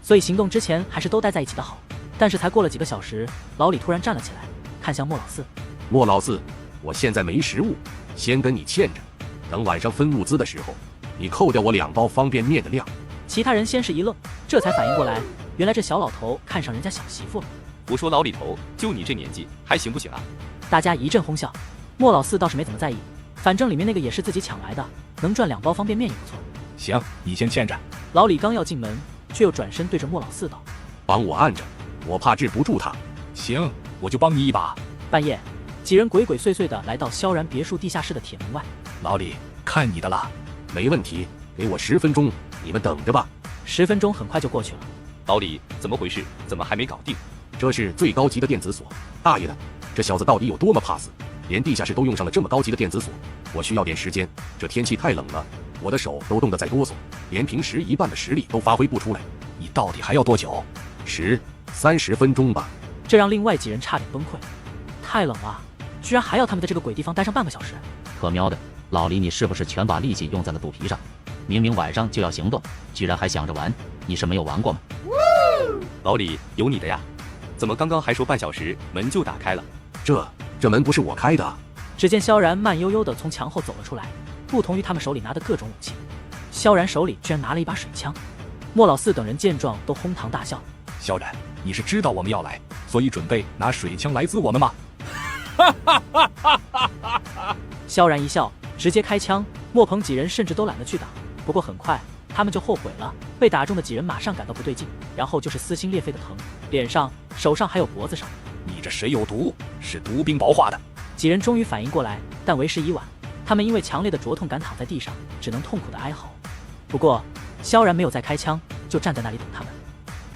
所以行动之前还是都待在一起的好。但是才过了几个小时，老李突然站了起来，看向莫老四。莫老四，我现在没食物，先跟你欠着，等晚上分物资的时候，你扣掉我2包方便面的量。其他人先是一愣，这才反应过来，原来这小老头看上人家小媳妇了。我说老李头，就你这年纪还行不行啊？大家一阵哄笑。莫老四倒是没怎么在意，反正里面那个也是自己抢来的，能赚2包方便面也不错。行，你先欠着。老李刚要进门，却又转身对着莫老四道：“帮我按着，我怕治不住他。”行，我就帮你一把。半夜，几人鬼鬼祟祟的来到萧然别墅地下室的铁门外。老李，看你的了。没问题，给我10分钟，你们等着吧。10分钟很快就过去了。老李，怎么回事？怎么还没搞定？这是最高级的电子锁，大爷的，这小子到底有多么怕死，连地下室都用上了这么高级的电子锁。我需要点时间，这天气太冷了，我的手都冻得在哆嗦，连平时一半的实力都发挥不出来。你到底还要多久？10、30分钟吧。这让另外几人差点崩溃。太冷了，居然还要他们在这个鬼地方待上半个小时。可喵的，老李，你是不是全把力气用在了肚皮上？明明晚上就要行动，居然还想着玩，你是没有玩过吗？老李，有你的呀！怎么刚刚还说半小时，门就打开了？这门不是我开的。只见萧然慢悠悠地从墙后走了出来，不同于他们手里拿的各种武器，萧然手里居然拿了一把水枪。莫老四等人见状都哄堂大笑。萧然，你是知道我们要来，所以准备拿水枪来滋我们吗？萧然一笑，直接开枪。莫鹏几人甚至都懒得去挡，不过很快他们就后悔了。被打中的几人马上感到不对劲，然后就是撕心裂肺的疼，脸上、手上还有脖子上。你这谁有毒？是毒兵薄化的。几人终于反应过来，但为时已晚。他们因为强烈的灼痛感躺在地上，只能痛苦的哀嚎。不过萧然没有再开枪，就站在那里等他们。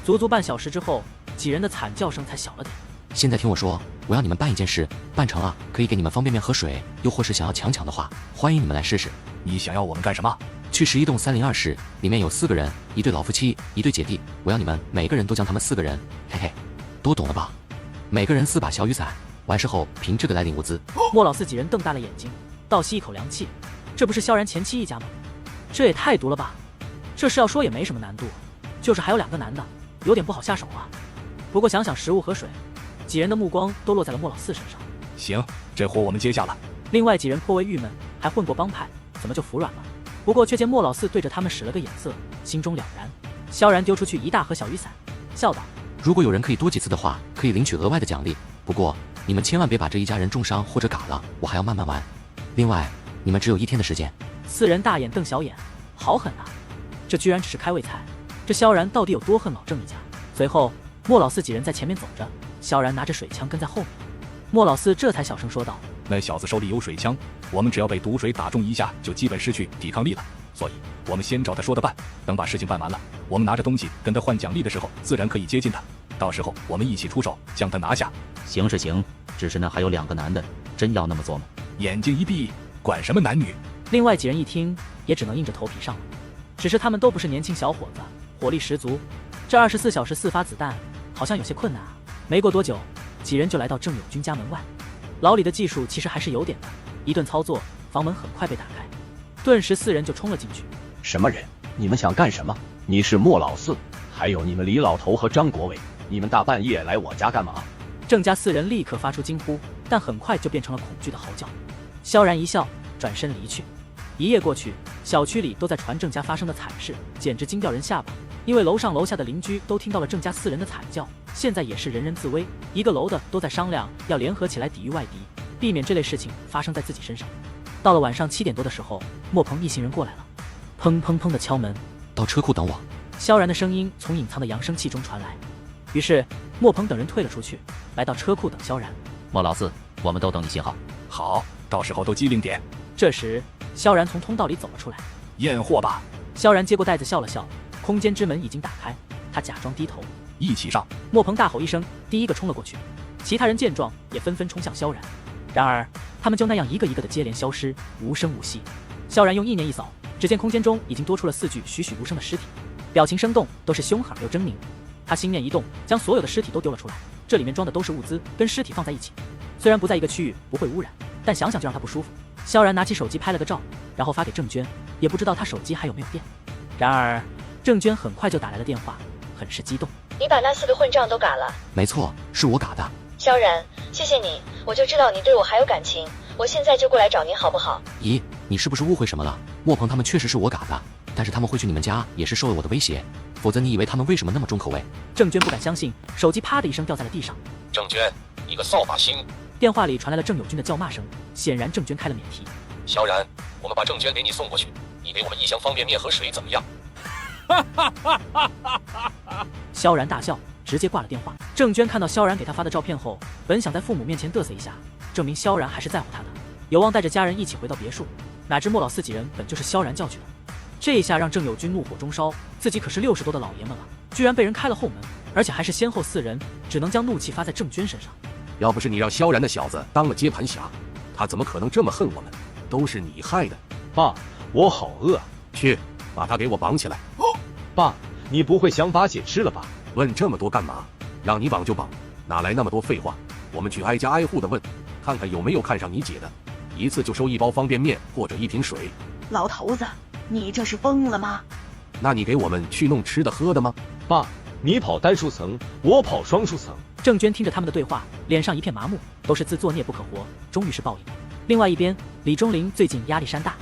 足足半小时之后，几人的惨叫声才小了点。现在听我说，我要你们办一件事，办成了可以给你们方便面和水，又或是想要强抢的话，欢迎你们来试试。你想要我们干什么？去11栋302室，里面有4个人，1对老夫妻，1对姐弟。我要你们每个人都将他们4个人，嘿嘿，都懂了吧？每个人4把小雨伞，完事后凭这个来领物资。莫老四几人瞪大了眼睛，倒吸一口凉气。这不是萧然前妻一家吗？这也太毒了吧！这事要说也没什么难度，就是还有2个男的，有点不好下手啊。不过想想食物和水，几人的目光都落在了莫老四身上。行，这活我们接下了。另外几人颇为郁闷，还混过帮派，怎么就服软了？不过却见莫老四对着他们使了个眼色，心中了然。萧然丢出去1大盒小雨伞，笑道：“如果有人可以多几次的话，可以领取额外的奖励。不过你们千万别把这一家人重伤或者嘎了，我还要慢慢玩。另外，你们只有1天的时间。”4人大眼瞪小眼，好狠啊！这居然只是开胃菜，这萧然到底有多恨老郑一家？随后，莫老四几人在前面走着，萧然拿着水枪跟在后面。莫老四这才小声说道：“那小子手里有水枪，我们只要被毒水打中1下，就基本失去抵抗力了。所以，我们先照他说的办，等把事情办完了，我们拿着东西跟他换奖励的时候，自然可以接近他。到时候我们一起出手，将他拿下。”行是行，只是那还有2个男的，真要那么做吗？眼睛一闭，管什么男女？另外几人一听，也只能硬着头皮上了。只是他们都不是年轻小伙子，火力十足，这24小时4发子弹好像有些困难啊。没过多久，几人就来到郑友军家门外。老李的技术其实还是有点的，一顿操作，房门很快被打开，顿时4人就冲了进去。什么人？你们想干什么？你是莫老四，还有你们李老头和张国伟，你们大半夜来我家干嘛？郑家4人立刻发出惊呼，但很快就变成了恐惧的嚎叫。萧然一笑，转身离去。一夜过去，小区里都在传郑家发生的惨事，简直惊掉人下巴。因为楼上楼下的邻居都听到了郑家4人的惨叫，现在也是人人自危，一个楼的都在商量要联合起来抵御外敌，避免这类事情发生在自己身上。到了晚上7点多的时候，莫鹏一行人过来了，砰砰砰的敲门。到车库等我。萧然的声音从隐藏的扬声器中传来，于是莫鹏等人退了出去，来到车库等萧然。莫老四，我们都等你信号。好，到时候都机灵点。这时萧然从通道里走了出来。验货吧。萧然接过袋子笑了笑，空间之门已经打开，他假装低头。一起上！莫鹏大吼一声，第一个冲了过去。其他人见状也纷纷冲向萧然，然而他们就那样一个一个的接连消失，无声无息。萧然用意念一扫，只见空间中已经多出了4具栩栩如生的尸体，表情生动，都是凶狠又狰狞。他心念一动，将所有的尸体都丢了出来，这里面装的都是物资，跟尸体放在一起，虽然不在一个区域，不会污染，但想想就让他不舒服。萧然拿起手机拍了个照，然后发给郑娟，也不知道他手机还有没有电。然而郑娟很快就打来了电话，很是激动。你把那4个混账都嘎了？没错，是我嘎的。萧然，谢谢你，我就知道你对我还有感情，我现在就过来找你好不好？咦，你是不是误会什么了？莫鹏他们确实是我嘎的，但是他们会去你们家也是受了我的威胁，否则你以为他们为什么那么重口味？郑娟不敢相信，手机啪的一声掉在了地上。郑娟，你个扫把星！电话里传来了郑友军的叫骂声，显然郑娟开了免提。萧然，我们把郑娟给你送过去，你给我们1箱方便面和水怎么样？萧然大笑，直接挂了电话。郑娟看到萧然给他发的照片后，本想在父母面前嘚瑟一下，证明萧然还是在乎他的，有望带着家人一起回到别墅。哪知莫老四几人本就是萧然叫去的，这一下让郑友军怒火中烧，自己可是60多的老爷们了，居然被人开了后门，而且还是先后4人，只能将怒气发在郑娟身上。要不是你让萧然的小子当了接盘侠，他怎么可能这么恨我们？都是你害的。爸，我好饿，去把他给我绑起来。爸，你不会想把姐吃了吧？问这么多干嘛？让你绑就绑，哪来那么多废话？我们去挨家挨户的问，看看有没有看上你姐的，一次就收1包方便面或者1瓶水。老头子，你这是疯了吗？那你给我们去弄吃的喝的吗？爸，你跑单数层，我跑双数层。郑娟听着他们的对话，脸上一片麻木，都是自作孽不可活，终于是报应。另外一边，李忠林最近压力山大，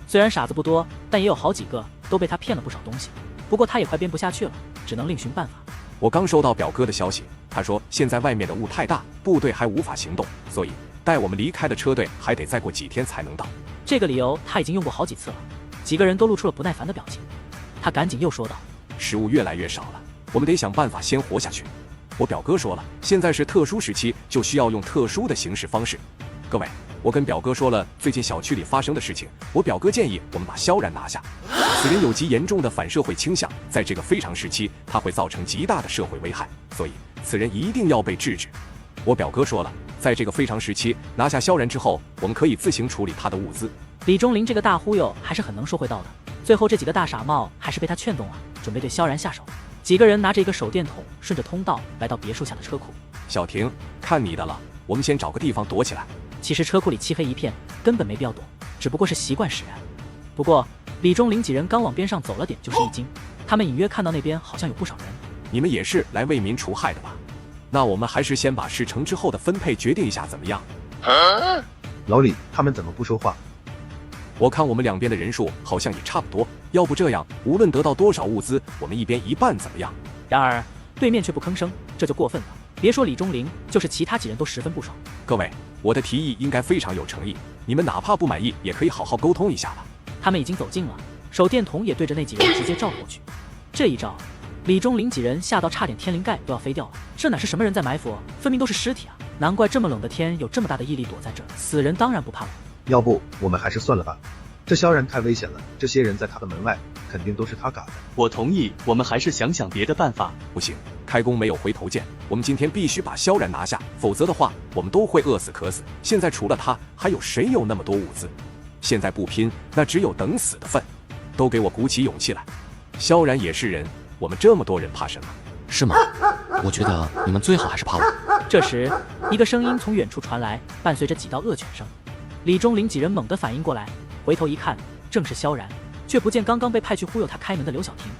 虽然傻子不多，但也有好几个都被他骗了不少东西。不过他也快编不下去了，只能另寻办法。我刚收到表哥的消息，他说现在外面的雾太大，部队还无法行动，所以带我们离开的车队还得再过几天才能到。这个理由他已经用过好几次了，几个人都露出了不耐烦的表情。他赶紧又说道：食物越来越少了，我们得想办法先活下去。我表哥说了，现在是特殊时期，就需要用特殊的行事方式。各位，我跟表哥说了最近小区里发生的事情，我表哥建议我们把萧然拿下。此人有极严重的反社会倾向，在这个非常时期，他会造成极大的社会危害，所以此人一定要被制止。我表哥说了，在这个非常时期，拿下萧然之后，我们可以自行处理他的物资。李忠林这个大忽悠还是很能说会道的，最后这几个大傻帽还是被他劝动了，准备对萧然下手。几个人拿着一个手电筒，顺着通道来到别墅下的车库。小婷，看你的了，我们先找个地方躲起来。其实车库里漆黑一片，根本没必要躲，只不过是习惯使然。不过李忠林几人刚往边上走了点，就是一惊，他们隐约看到那边好像有不少人。你们也是来为民除害的吧？那我们还是先把事成之后的分配决定一下，怎么样？老李他们怎么不说话？我看我们两边的人数好像也差不多，要不这样，无论得到多少物资，我们一边一半怎么样？然而对面却不吭声，这就过分了。别说李忠林，就是其他几人都十分不爽。各位，我的提议应该非常有诚意，你们哪怕不满意，也可以好好沟通一下吧。他们已经走近了，手电筒也对着那几人直接照了过去。这一照，李忠林几人吓到差点天灵盖都要飞掉了。这哪是什么人在埋伏，分明都是尸体啊！难怪这么冷的天有这么大的毅力躲在这儿，死人当然不怕了。要不我们还是算了吧，这萧然太危险了，这些人在他的门外，肯定都是他嘎的。我同意，我们还是想想别的办法。不行，开弓没有回头箭，我们今天必须把萧然拿下，否则的话，我们都会饿死渴死。现在除了他，还有谁有那么多物资？现在不拼，那只有等死的份。都给我鼓起勇气来！萧然也是人，我们这么多人怕什么？是吗？我觉得你们最好还是怕我。这时，一个声音从远处传来，伴随着几道恶犬声。李忠林几人猛地反应过来，回头一看，正是萧然，却不见刚刚被派去忽悠他开门的刘晓婷。